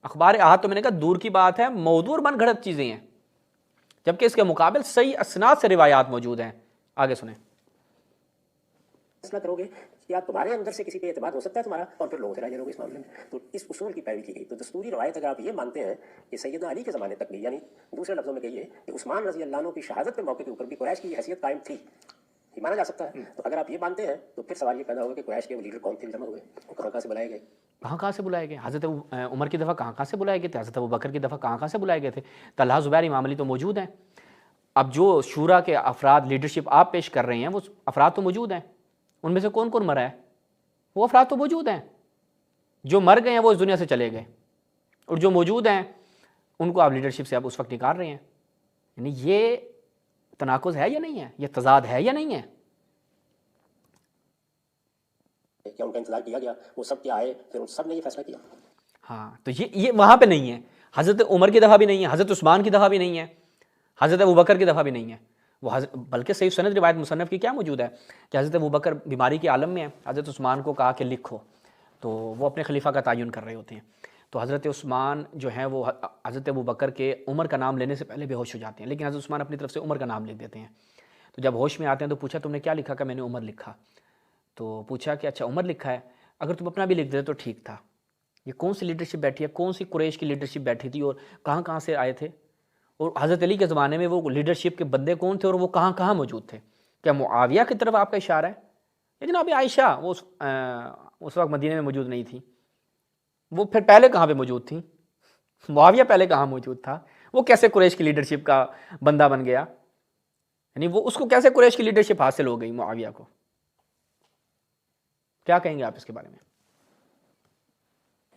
اخبار احاد تو میں نے کہا دور کی بات ہے، موضوع اور من گھڑت چیزیں ہیں، جبکہ اس کے مقابل صحیح اسناد سے روایات موجود ہیں۔ آگے سنیں۔ فیصلہ کرو گے یا تمہارے اندر سے کسی پہ اعتماد ہو سکتا ہے تمہارا، اور پھر لوگوں سے رائے لو گے اس معاملے میں۔ تو اس اصول کی پیروی کی گئی۔ تو دستوری روایت اگر آپ یہ مانتے ہیں کہ سیدنا علی کے زمانے تک بھی، یعنی دوسرے لفظوں میں کہیے کہ عثمان رضی اللہ عنہ کی شہادت کے موقع کے اوپر بھی قریش کی حیثیت قائم تھی، یہ مانا جا سکتا ہے۔ تو اگر آپ یہ مانتے ہیں تو پھر سوال یہ پیدا ہوگا کہ قریش کے وہ لیڈر کون تھے جمع ہوئے، وہ کہاں سے بلائے گئے؟ کہاں سے بلائے گئے؟ حضرت عمر کی دفعہ کہاں سے بلائے گئے تھے؟ حضرت ابوبکر کی دفعہ کہاں سے بلائے گئے تھے؟ طلحہ زبیر امام علی تو موجود ہیں۔ اب جو شورا کے افراد لیڈرشپ آپ پیش کر رہے ہیں وہ افراد تو موجود ہیں، ان میں سے کون کون مرا ہے؟ وہ افراد تو موجود ہیں، جو مر گئے ہیں وہ اس دنیا سے چلے گئے، اور جو موجود ہیں ان کو آپ لیڈرشپ سے آپ اس وقت نکال رہے ہیں۔ یعنی یہ تناقض ہے یا نہیں ہے؟ یہ تضاد ہے یا نہیں ہے؟ کیا ان کا انتظار کیا گیا؟ وہ سب کیا آئے پھر ان سب نے یہ فیصلہ کیا؟ ہاں، تو یہ وہاں پہ نہیں ہے۔ حضرت عمر کی دفعہ بھی نہیں ہے، حضرت عثمان کی دفعہ بھی نہیں ہے، حضرت ابوبکر کی دفعہ بھی نہیں ہے۔ وہ بلکہ صحیح سند روایت مصنف کی کیا موجود ہے کہ حضرت ابوبکر بیماری کے عالم میں ہے، حضرت عثمان کو کہا کہ لکھو، تو وہ اپنے خلیفہ کا تعین کر رہے ہوتے ہیں، تو حضرت عثمان جو ہیں وہ حضرت ابوبکر کے عمر کا نام لینے سے پہلے بے ہوش ہو جاتے ہیں، لیکن حضرت عثمان اپنی طرف سے عمر کا نام لکھ دیتے ہیں۔ تو جب ہوش میں آتے ہیں تو پوچھا تم نے کیا لکھا؟ کہ میں نے عمر لکھا۔ تو پوچھا کہ اچھا عمر لکھا ہے، اگر تم اپنا بھی لکھ دیتے تو ٹھیک تھا۔ یہ کون سی لیڈرشپ بیٹھی ہے؟ کون سی قریش کی لیڈرشپ بیٹھی تھی اور کہاں سے آئے تھے؟ اور حضرت علی کے زمانے میں وہ لیڈرشپ کے بندے کون تھے اور وہ کہاں موجود تھے؟ کیا معاویہ کی طرف آپ کا اشارہ ہے؟ لیکن اب عائشہ وہ اس وقت مدینہ میں موجود نہیں تھی، وہ پھر پہلے کہاں پہ موجود تھیں؟ معاویہ پہلے کہاں موجود تھا؟ وہ کیسے قریش کی لیڈرشپ کا بندہ بن گیا؟ یعنی وہ اس کو کیسے قریش کی لیڈرشپ حاصل ہو گئی معاویہ کو؟ کیا کہیں گے آپ اس کے بارے میں؟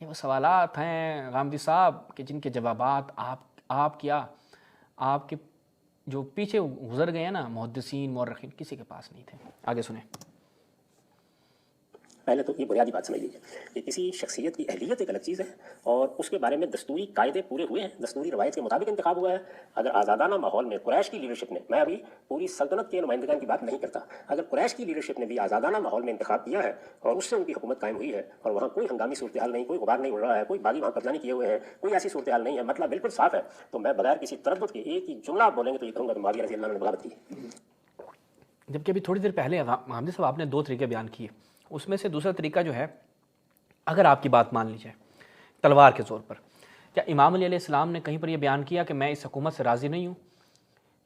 یہ وہ سوالات ہیں غامدی صاحب کہ جن کے جوابات آپ کیا آپ کے جو پیچھے گزر گئے ہیں نا محدثین مورخین کسی کے پاس نہیں تھے. آگے سنیں. پہلے تو یہ بنیادی بات سمجھ لیجیے کہ کسی شخصیت کی اہلیت ایک الگ چیز ہے اور اس کے بارے میں دستوری قاعدے پورے ہوئے ہیں, دستوری روایت کے مطابق انتخاب ہوا ہے. اگر آزادانہ ماحول میں قریش کی لیڈرشپ نے, میں ابھی پوری سلطنت کے نمائندگان کی بات نہیں کرتا, اگر قریش کی لیڈرشپ نے بھی آزادانہ ماحول میں انتخاب کیا ہے اور اس سے ان کی حکومت قائم ہوئی ہے اور وہاں کوئی ہنگامی صورتحال نہیں, کوئی غبار نہیں اڑ رہا ہے, کوئی باغی وہاں قبضہ نہیں کیے ہوئے ہیں, کوئی ایسی صورتحال نہیں ہے, مطلب بالکل صاف ہے, تو میں بغیر کسی تردد کے ایک ہی جملہ آپ بولیں گے تو یہ کہوں گا کہ معاویہ رضی اللہ عنہ نے بغاوت کی. جبکہ ابھی تھوڑی دیر پہلے غامدی صاحب آپ نے 2 طریقے بیان کیے, اس میں سے دوسرا طریقہ جو ہے اگر آپ کی بات مان لی جائے تلوار کے زور پر, کیا امام علی علیہ السلام نے کہیں پر یہ بیان کیا کہ میں اس حکومت سے راضی نہیں ہوں,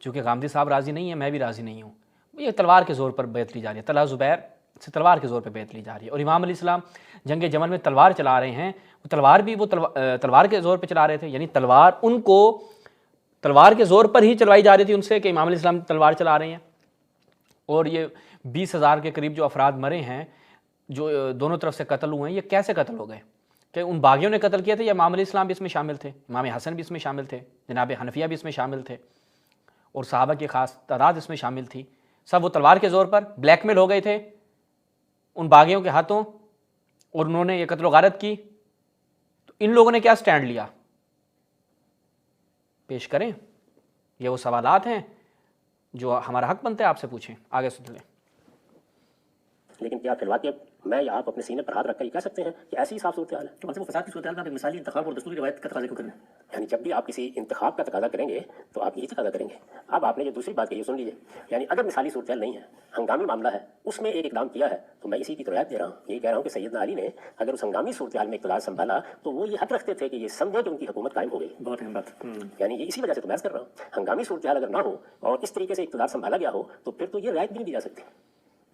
چونکہ غامدی صاحب راضی نہیں ہیں میں بھی راضی نہیں ہوں, یہ تلوار کے زور پر بیعت لی جا رہی ہے, طلحہ زبیر سے تلوار کے زور پر بیعت لی جا رہی ہے. اور امام علیہ السلام جنگ جمل میں تلوار چلا رہے ہیں, وہ تلوار بھی وہ تلوار کے زور پہ چلا رہے تھے, یعنی تلوار ان کو تلوار کے زور پر ہی چلوائی جا رہی تھی ان سے کہ امام علیہ السلام تلوار چلا رہے ہیں. اور یہ 20,000 کے قریب جو افراد مرے ہیں جو دونوں طرف سے قتل ہوئے ہیں, یہ کیسے قتل ہو گئے؟ کہ ان باغیوں نے قتل کیا تھے یا امام علیہ السلام بھی اس میں شامل تھے, امام حسن بھی اس میں شامل تھے, جناب حنفیہ بھی اس میں شامل تھے, اور صحابہ کی خاص تعداد اس میں شامل تھی, سب وہ تلوار کے زور پر بلیک میل ہو گئے تھے ان باغیوں کے ہاتھوں اور انہوں نے یہ قتل و غارت کی. تو ان لوگوں نے کیا سٹینڈ لیا پیش کریں, یہ وہ سوالات ہیں جو ہمارا حق بنتا ہے آپ سے پوچھیں. آگے سن لیں. لیکن کیا فی الواقع میں یا آپ اپنے سینے پر ہاتھ رکھ کر یہ کہہ سکتے ہیں کہ ایسی صاف صورتحال ہے؟ تو مطلب وہ فساد کی صورتحال میں آپ مثالی انتخاب اور دستوری روایت کا تقاضا کیوں کرنا ہے؟ یعنی جب بھی آپ کسی انتخاب کا تقاضا کریں گے تو آپ یہی تقاضا کریں گے. اب آپ نے جو دوسری بات کہی سن لیجیے, یعنی اگر مثالی صورتحال نہیں ہے, ہنگامی معاملہ ہے, اس میں ایک اقدام کیا ہے, تو میں اسی کی روایت دے رہا ہوں. یہی کہہ رہا ہوں کہ سیدنا علی نے اگر اس ہنگامی صورتحال میں اقتدار سنبھالا تو وہ یہ حق رکھتے تھے کہ یہ سمجھے کہ ان کی حکومت قائم ہو گئی. بہت اہم بات. یعنی یہ اسی وجہ سے تو بحث کر رہا ہوں. ہنگامی صورتحال اگر نہ ہو اور اس طریقے سے اقتدار سنبھالا گیا ہو تو پھر تو یہ رعایت بھی نہیں دی جا سکتی.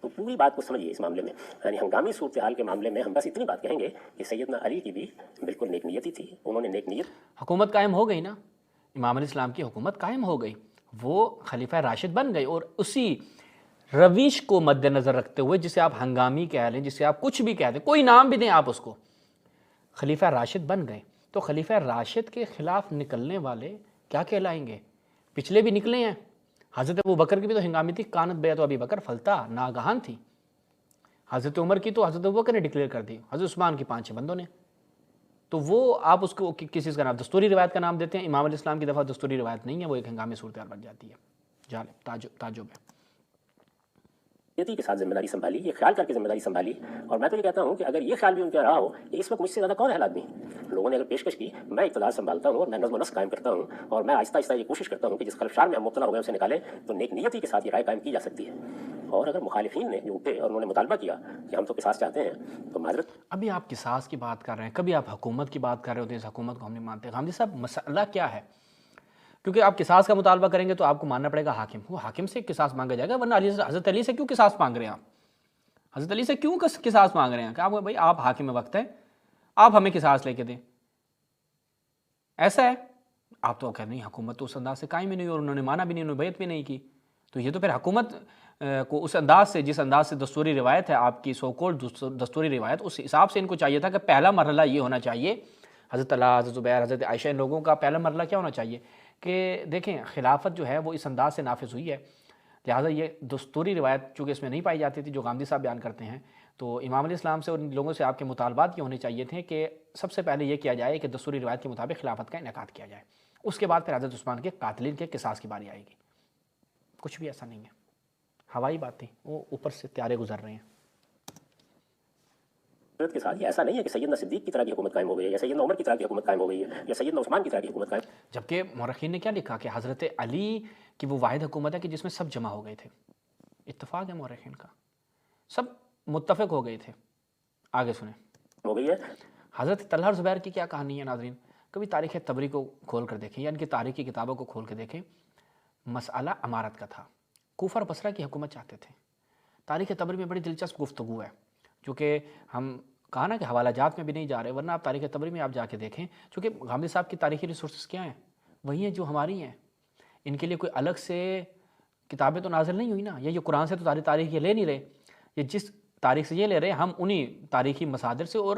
تو پوری بات کو سمجھیے اس معاملے میں. یعنی ہنگامی صورتحال کے معاملے میں ہم بس اتنی بات کہیں گے کہ سیدنا علی کی بھی بالکل نیک نیتی تھی, انہوں نے نیک نیت. حکومت قائم ہو گئی نا, امام علیہ السلام کی حکومت قائم ہو گئی, وہ خلیفہ راشد بن گئے, اور اسی رویش کو مد نظر رکھتے ہوئے جسے آپ ہنگامی کہہ لیں, جسے آپ کچھ بھی کہہ دیں, کوئی نام بھی دیں آپ اس کو, خلیفہ راشد بن گئے. تو خلیفہ راشد کے خلاف نکلنے والے کیا کہلائیں گے؟ پچھلے بھی نکلے ہیں, حضرت ابو بکر کی بھی تو ہنگامی تھی, کانت بیعت ابی بکر فلتا ناگہان تھی. حضرت عمر کی تو حضرت ابو بکر نے ڈکلیئر کر دی, حضرت عثمان کی 5-6 بندوں نے. تو وہ آپ اس کو کسی کا نام دستوری روایت کا نام دیتے ہیں, امام علیہ السلام کی دفعہ دستوری روایت نہیں ہے, وہ ایک ہنگامی صورتحال بن جاتی ہے. جالب تعجب ہے. کے ساتھ ذمہ داری سنبھالی, یہ خیال کر کے ذمہ داری سنبھالی. اور میں تو یہ کہتا ہوں کہ اگر یہ خیال بھی ان کا رہا ہو کہ اس وقت مجھ سے زیادہ کون ہے آدمی, لوگوں نے اگر پیشکش کی میں اقتدار سنبھالتا ہوں اور میں نظم و نسق قائم کرتا ہوں اور میں آہستہ آہستہ یہ کوشش کرتا ہوں کہ جس خلفشار میں ہم مبتلا ہو گئے اسے نکالیں, تو نیک نیتی کے ساتھ یہ رائے قائم کی جا سکتی ہے. اور اگر مخالفین نے جو اٹھے اور انہوں نے مطالبہ کیا کہ ہم تو قصاص چاہتے ہیں, تو معذرت. ابھی آپ قصاص کی بات کر رہے ہیں, کبھی آپ حکومت کی بات کر رہے ہوتے ہیں, اس حکومت کو ہم نہیں مانتے. غامدی صاحب مسئلہ کیا ہے؟ کیونکہ آپ قصاص کا مطالبہ کریں گے تو آپ کو ماننا پڑے گا حاکم, وہ حاکم سے قصاص مانگا جائے گا, ورنہ حضرت علی سے کیوں قصاص مانگ رہے ہیں آپ؟ حضرت علی سے کیوں قصاص مانگ رہے ہیں کہ آپ بھائی آپ حاکم وقت ہیں, آپ ہمیں قصاص لے کے دیں, ایسا ہے؟ آپ تو کہہ نہیں حکومت تو اس انداز سے قائم ہی نہیں, اور انہوں نے مانا بھی نہیں, انہوں نے بیعت بھی نہیں کی. تو یہ تو پھر حکومت کو اس انداز سے, جس انداز سے دستوری روایت ہے آپ کی سو کالڈ دستوری روایت, اس حساب سے ان کو چاہیے تھا کہ پہلا مرحلہ یہ ہونا چاہیے, حضرت طلحہ, حضرت زبیر, حضرت عائشہ, ان لوگوں کا پہلا مرحلہ کیا ہونا چاہیے کہ دیکھیں خلافت جو ہے وہ اس انداز سے نافذ ہوئی ہے, لہٰذا یہ دستوری روایت چونکہ اس میں نہیں پائی جاتی تھی جو غامدی صاحب بیان کرتے ہیں, تو امام علیہ السلام سے اور ان لوگوں سے آپ کے مطالبات یہ ہونے چاہیے تھے کہ سب سے پہلے یہ کیا جائے کہ دستوری روایت کے مطابق خلافت کا انعقاد کیا جائے, اس کے بعد پھر حضرت عثمان کے قاتلین کے قصاص کی باری آئے گی. کچھ بھی ایسا نہیں ہے, ہوائی بات تھی, وہ اوپر سے تیارے گزر رہے ہیں. کے ساتھ یہ ایسا نہیں ہے کہ سیدنا صدیق کی طرح کی حکومت قائم ہو گئی ہے یا سیدنا عمر کی طرح کی حکومت قائم ہو گئی ہے یا سیدنا عثمان کی طرح کی حکومت قائم. جبکہ مورخین نے کیا لکھا کہ حضرت علی کی وہ واحد حکومت ہے کہ جس میں سب جمع ہو گئے تھے. اتفاق ہے مورخین کا, سب متفق ہو گئے تھے. آگے سنیں. ہو گئی ہے. حضرت طلحہ اور زبیر کی کیا کہانی ہے ناظرین؟ کبھی تاریخ طبری کو کھول کر دیکھیں یا ان کی تاریخی کتابوں کو کھول کے دیکھیں. مسئلہ امارت کا تھا, کوفہ اور بصرہ کی حکومت چاہتے تھے. تاریخ طبری میں بڑی دلچسپ گفتگو ہے, چونکہ ہم کہا نا کہ حوالہ جات میں بھی نہیں جا رہے, ورنہ آپ تاریخ طبری میں آپ جا کے دیکھیں, چونکہ غامدی صاحب کی تاریخی ریسورسز کیا ہیں, وہی ہیں جو ہماری ہیں. ان کے لیے کوئی الگ سے کتابیں تو نازل نہیں ہوئی نا, یہ قرآن سے تو تاریخ یہ لے نہیں رہے, یہ جس تاریخ سے یہ لے رہے ہیں ہم انہی تاریخی مصادر سے اور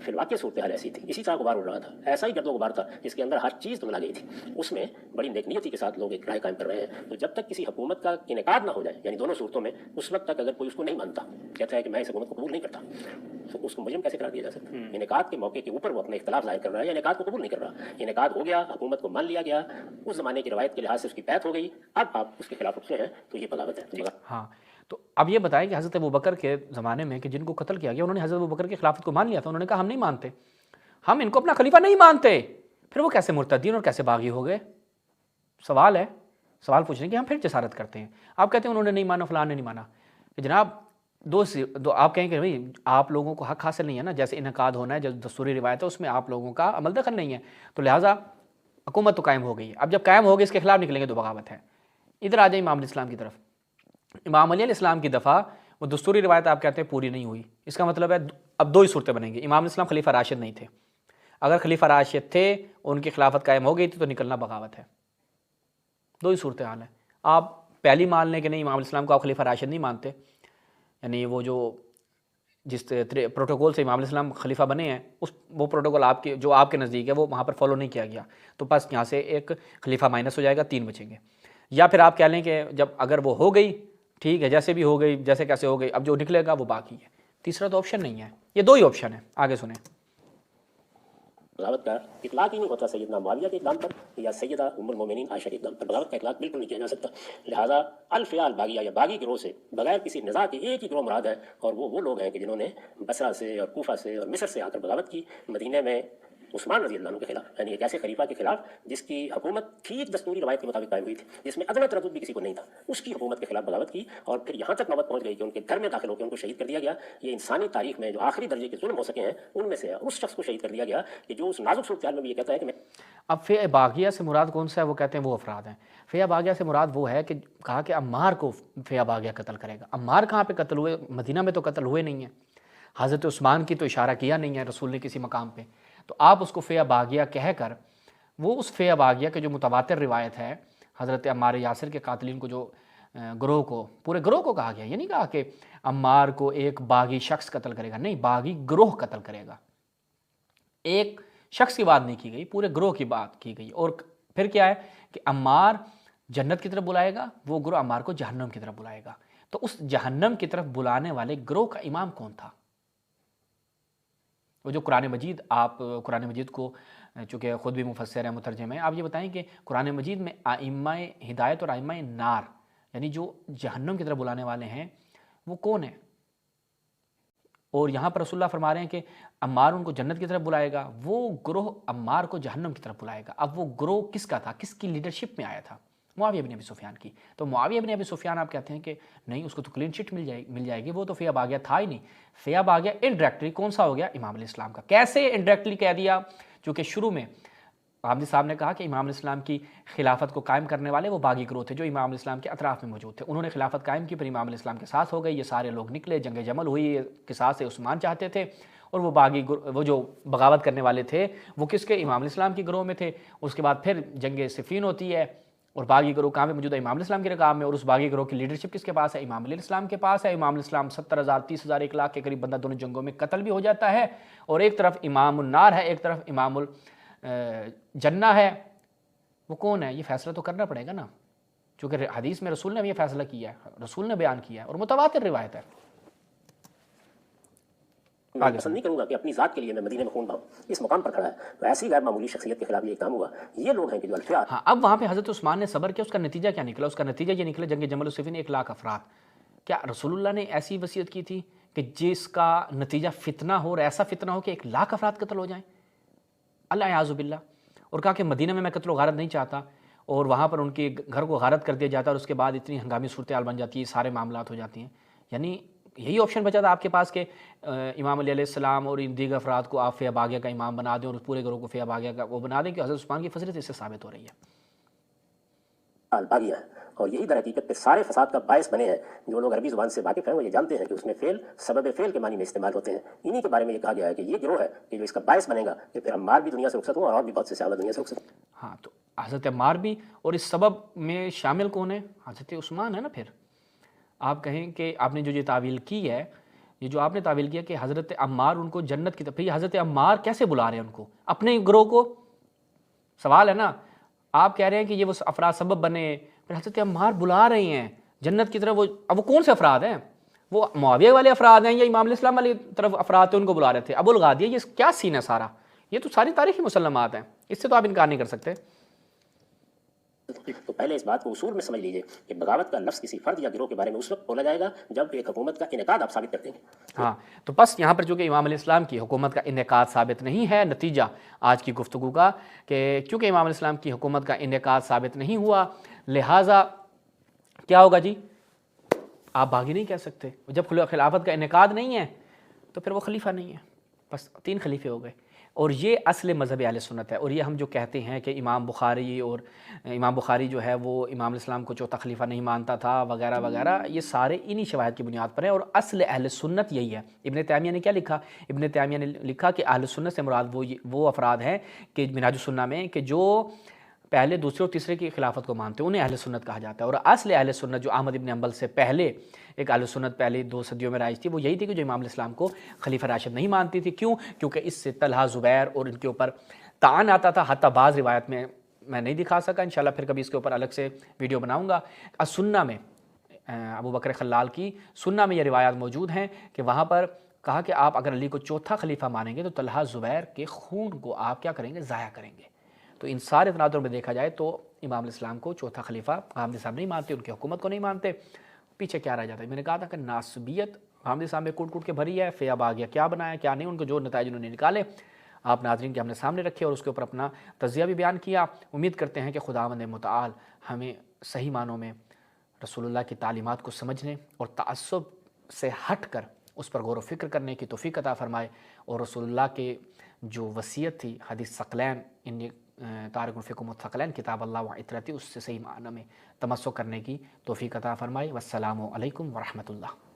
فی الواقع صورتحال ایسی تھی، اسی طرح غبار اڑ رہا تھا، ایسا ہی گرد و غبار تھا جس کے اندر ہر چیز دملا گئی تھی، اس میں بڑی نیک نیتی کے ساتھ لوگ ایک رائے قائم کر رہے ہیں. تو جب تک کسی حکومت کا انعقاد نہ ہو جائے، یعنی دونوں صورتوں میں، اس وقت تک اگر کوئی اس کو نہیں مانتا، کہتا ہے کہ میں اس حکومت کو قبول نہیں کرتا، تو اس کو مجرم کیسے قرار دیا جا سکتا ہے؟ انعقاد کے موقع کے اوپر وہ اپنا اختلاف ظاہر کر رہا ہے یا انعقاد کو قبول نہیں کر رہا. انعقاد ہو گیا، حکومت کو مان لیا گیا، اس زمانے کی روایت کے لحاظ سے اس کی بیعت ہو گئی، اب آپ اس کے خلاف اٹھتے ہیں تو یہ بغاوت ہے. ہاں، تو اب یہ بتائیں کہ حضرت ابوبکر کے زمانے میں کہ جن کو قتل کیا گیا انہوں نے حضرت ابوبکر کی خلافت کو مان لیا تھا، انہوں نے کہا ہم نہیں مانتے، ہم ان کو اپنا خلیفہ نہیں مانتے. پھر وہ کیسے مرتدین اور کیسے باغی ہو گئے؟ سوال ہے، سوال پوچھنے کی ہم پھر جسارت کرتے ہیں. آپ کہتے ہیں انہوں نے نہیں مانا، فلاں نے نہیں مانا. کہ جناب دو آپ کہیں کہ بھائی آپ لوگوں کو حق حاصل نہیں ہے نا، جیسے انعقاد ہونا ہے، جو دستوری روایت ہے اس میں آپ لوگوں کا عمل دخل نہیں ہے، تو لہٰذا حکومت تو قائم ہو گئی ہے. اب جب قائم ہو گئی اس کے خلاف نکلیں گے تو بغاوت ہے. ادھر آ جائیں امام علیہ السلام کی طرف. امام علیہ السلام کی دفعہ وہ دستوری روایت آپ کہتے ہیں پوری نہیں ہوئی، اس کا مطلب ہے اب دو ہی صورتیں بنیں گی. امام علیہ السلام خلیفہ راشد نہیں تھے، اگر خلیفہ راشد تھے ان کی خلافت قائم ہو گئی تھی تو نکلنا بغاوت ہے. دو ہی صورتحال ہیں. آپ پہلی مان لیں کہ نہیں امام علیہ السلام کو آپ خلیفہ راشد نہیں مانتے، یعنی وہ جو جس پروٹوکول سے امام علیہ السلام خلیفہ بنے ہیں وہ پروٹوکول آپ کے جو آپ کے نزدیک ہے وہ وہاں پر فالو نہیں کیا گیا، تو بس یہاں سے ایک خلیفہ مائنس ہو جائے گا، 3 بچیں گے. یا پھر آپ کہہ لیں کہ جب اگر وہ ہو گئی ٹھیک ہے، جیسے بھی ہو گئی، جیسے کیسے ہو گئی، اب جو نکلے گا وہ باقی ہے. تیسرا تو آپشن نہیں ہے، یہ دو ہی آپشن ہیں. آگے سنیں. بغاوت کا اطلاق ہی نہیں ہوتا سیدنا معاویہ کے اقدام پر یا سیدہ ام المومنین عائشہ کے اقدام پر. بغاوت کا اطلاق بالکل نہیں کیا جا سکتا. لہٰذا الفیال باغیہ یا باغی گروہ سے بغیر کسی نزاع کے ایک ہی گروہ مراد ہے، اور وہ لوگ ہیں کہ جنہوں نے بصرہ سے اور کوفہ سے اور مصر سے آ کر بغاوت کی مدینہ میں عثمان رضی اللہ عنہ کے خلاف، یعنی ایک ایسے خلیفہ کے خلاف جس کی حکومت ٹھیک دستوری روایت کے مطابق قائم ہوئی تھی، جس میں عدم تردد بھی کسی کو نہیں تھا، اس کی حکومت کے خلاف بغاوت کی. اور پھر یہاں تک نوبت پہنچ گئی کہ ان کے گھر میں داخل ہو کے ان کو شہید کر دیا گیا. یہ انسانی تاریخ میں جو آخری درجے کے ظلم ہو سکے ہیں ان میں سے اس شخص کو شہید کر دیا گیا کہ جو اس نازک صورتحال میں بھی یہ کہتا ہے کہ میں. اب فیع باغیہ سے مراد کون سا ہے؟ وہ کہتے ہیں وہ افراد ہیں. فیع باغیہ سے مراد وہ ہے کہ کہا کہ عمار کو فیع باغیہ قتل کرے گا. عمار کہاں پہ قتل ہوئے؟ مدینہ میں تو قتل ہوئے نہیں ہیں. حضرت عثمان کی تو اشارہ کیا نہیں ہے رسول نے کسی مقام پہ، تو آپ اس کو فیع باغیہ کہہ کر وہ اس فیع باغیہ کے جو متواتر روایت ہے حضرت عمار یاسر کے قاتلین کو جو گروہ کو پورے گروہ کو کہا گیا، یہ نہیں کہا کہ عمار کو ایک باغی شخص قتل کرے گا، نہیں، باغی گروہ قتل کرے گا. ایک شخص کی بات نہیں کی گئی، پورے گروہ کی بات کی گئی. اور پھر کیا ہے کہ عمار جنت کی طرف بلائے گا، وہ گروہ عمار کو جہنم کی طرف بلائے گا. تو اس جہنم کی طرف بلانے والے گروہ کا امام کون تھا؟ وہ جو قرآن مجید، آپ قرآن مجید کو چونکہ خود بھی مفسر ہیں، مترجم ہیں، آپ یہ بتائیں کہ قرآن مجید میں ائمہ ہدایت اور ائمہ نار یعنی جو جہنم کی طرف بلانے والے ہیں وہ کون ہیں؟ اور یہاں پر رسول اللہ فرما رہے ہیں کہ عمار ان کو جنت کی طرف بلائے گا، وہ گروہ عمار کو جہنم کی طرف بلائے گا. اب وہ گروہ کس کا تھا؟ کس کی لیڈرشپ میں آیا تھا؟ معاویہ بن ابی سفیان کی. تو معاویہ بن ابی سفیان آپ کہتے ہیں کہ نہیں، اس کو تو کلین چٹ مل جائے گی، وہ تو فیع باغیہ تھا ہی نہیں. فیع باغیہ انڈائریکٹلی کون سا ہو گیا؟ امام علیہ السلام کا. کیسے انڈائریکٹلی کہہ دیا؟ چونکہ شروع میں حامد صاحب نے کہا کہ امام علیہ السلام کی خلافت کو قائم کرنے والے وہ باغی گروہ تھے جو امام علیہ السلام کے اطراف میں موجود تھے. انہوں نے خلافت قائم کی، پھر امام علیہ السلام کے ساتھ ہو گئی، یہ سارے لوگ نکلے، جنگ جمل ہوئی، قصاص عثمان چاہتے تھے، اور وہ وہ جو بغاوت کرنے والے تھے وہ کس کے؟ امام علیہ السلام کے گروہ میں تھے. اس کے بعد پھر جنگ صفین ہوتی ہے، اور باغی گروہ کہاں پہ موجود ہے؟ امام علیہ السلام کی رکاب میں. اور اس باغی گروہ کی لیڈرشپ کس کے پاس ہے؟ امام علیہ السلام کے پاس ہے. امام علیہ السلام 70,000 30,000 1 لاکھ کے قریب بندہ دونوں جنگوں میں قتل بھی ہو جاتا ہے، اور ایک طرف امام النار ہے، ایک طرف امام الجنہ ہے. وہ کون ہے؟ یہ فیصلہ تو کرنا پڑے گا نا، چونکہ حدیث میں رسول نے بھی یہ فیصلہ کیا ہے، رسول نے بیان کیا ہے، اور متواتر روایت ہے. میں پسند نہیں کروں گا کہ اپنی ذات کے لیے میں مدینے میں خون بہاؤں. اس مقام پر کھڑا ہے تو ایسی غیر معمولی شخصیت کے خلاف یہ کام ہوا. یہ لوگ ہیں کہ جو الفیال. ہاں، اب وہاں پہ حضرت عثمان نے صبر کیا، اس کا نتیجہ کیا نکلا؟ اس کا نتیجہ یہ نکلا جنگ جمل صفین 1 لاکھ افراد. کیا رسول اللہ نے ایسی وصیت کی تھی کہ جس کا نتیجہ فتنہ ہو، اور ایسا فتنہ ہو کہ 1 لاکھ افراد قتل ہو جائیں؟ اللہ اعوذ باللہ. اور کہا کہ مدینہ میں قتل و غارت نہیں چاہتا، اور وہاں پر ان کے گھر کو غارت کر دیا جاتا ہے، اور اس کے بعد اتنی ہنگامی صورتحال بن جاتی ہے، سارے معاملات ہو جاتی ہیں. یعنی یہی آپشن بچا تھا آپ کے پاس کہ امام علیہ السلام اور ان دیگر افراد کو آپ فیع باغیہ کا امام بنا دیں، اور پورے گروہ کو فیع باغیہ کا وہ بنا دیں، کہ حضرت عثمان کی فضیلت اس سے ثابت ہو رہی ہے. باغیہ ہے، اور یہی در حقیقت پہ سارے فساد کا باعث بنے ہیں. جو لوگ عربی زبان سے واقف ہیں وہ یہ جانتے ہیں کہ اس میں فعل سبب فعل کے معنی میں استعمال ہوتے ہیں. انہی کے بارے میں یہ کہا گیا ہے کہ یہ گروہ ہے کہ جو اس کا باعث بنے گا کہ پھر عمار بھی دنیا سے رخصت ہوں اور بھی بہت سے صحابہ دنیا سے رخصت ہوں. ہاں، تو حضرت عمار بھی، اور اس سبب میں شامل کون ہے؟ حضرت عثمان ہے نا. پھر آپ کہیں کہ آپ نے جو یہ تعویل کی ہے یہ جو آپ نے تعویل کیا کہ حضرت عمار ان کو جنت کی طرف، یہ حضرت عمار کیسے بلا رہے ہیں ان کو اپنے گروہ کو؟ سوال ہے نا، آپ کہہ رہے ہیں کہ یہ وہ افراد سبب بنے، پھر حضرت عمار بلا رہے ہیں جنت کی طرف، وہ کون سے افراد ہیں؟ وہ معاویہ والے افراد ہیں یا امام علیہ السلام والی طرف افراد تھے ان کو بلا رہے تھے؟ ابو الغادیہ، یہ کیا سین ہے سارا؟ یہ تو ساری تاریخی مسلمات ہیں، اس سے تو آپ انکار نہیں کر سکتے۔ تو پہلے اس بات کو اصول میں سمجھ لیجئے کہ بغاوت کا لفظ کسی فرد یا گروہ کے بارے میں اس وقت بولا جائے گا جب ایک حکومت کا انعقاد آپ ثابت کرتے ہیں۔ ہاں، تو بس یہاں پر چونکہ امام علیہ السلام کی حکومت کا انعقاد ثابت نہیں ہے، نتیجہ آج کی گفتگو کا کہ کیونکہ امام علیہ السلام کی حکومت کا انعقاد ثابت نہیں ہوا، لہٰذا کیا ہوگا جی؟ آپ باغی نہیں کہہ سکتے، جب خلافت کا انعقاد نہیں ہے تو پھر وہ خلیفہ نہیں ہے، بس 3 خلیفے ہو گئے۔ اور یہ اصل مذہب اہل سنت ہے، اور یہ ہم جو کہتے ہیں کہ امام بخاری جو ہے وہ امام علیہ السلام کو چوتھا خلیفہ نہیں مانتا تھا وغیرہ وغیرہ، یہ سارے انہی شواہد کی بنیاد پر ہیں، اور اصل اہل سنت یہی ہے۔ ابن تیمیہ نے کیا لکھا؟ ابن تیمیہ نے لکھا کہ اہل سنت سے مراد وہ افراد ہیں کہ منہاج السنہ میں کہ جو پہلے دوسرے اور تیسرے کی خلافت کو مانتے ہیں، انہیں اہل سنت کہا جاتا ہے۔ اور اصل اہل سنت جو احمد ابن حنبل سے پہلے ایک اہل سنت پہلے 2 صدیوں میں رائج تھی، وہ یہی تھی کہ جو امام علیہ السلام کو خلیفہ راشد نہیں مانتی تھی۔ کیوں؟ کیونکہ اس سے طلحہ، زبیر اور ان کے اوپر طعن آتا تھا، حتیٰ بعض روایت میں نہیں دکھا سکا، انشاءاللہ پھر کبھی اس کے اوپر الگ سے ویڈیو بناؤں گا۔ سنہ میں ابو بکر خلال کی سنہ میں یہ روایات موجود ہیں کہ وہاں پر کہا کہ آپ اگر علی کو چوتھا خلیفہ مانیں گے تو طلحہ زبیر کے خون کو آپ کیا کریں گے؟ ضائع کریں گے۔ تو ان سارے تناظر میں دیکھا جائے تو امام علیہ السلام کو چوتھا خلیفہ غامدی صاحب نہیں مانتے، ان کی حکومت کو نہیں مانتے۔ پیچھے کیا رہ جاتا ہے؟ میں نے کہا تھا کہ ناسبیت غامدی صاحب میں کوٹ کے بھری ہے، فیاب آ گیا، کیا بنایا کیا نہیں، ان کو جو نتائج انہوں نے نکالے آپ ناظرین کے ہم نے سامنے رکھے اور اس کے اوپر اپنا تجزیہ بھی بیان کیا۔ امید کرتے ہیں کہ خداوند متعال ہمیں صحیح معنوں میں رسول اللہ کی تعلیمات کو سمجھنے اور تعصب سے ہٹ کر اس پر غور و فکر کرنے کی توفیق عطا فرمائے، اور رسول اللہ کے جو وصیت تھی حدیث ثقلین، ان تارک فیکم الثقلین کتاب اللہ و عترتی، اس سے صحیح معنی میں تمسک کرنے کی توفیق عطا فرمائے۔ والسلام علیکم ورحمۃ اللہ۔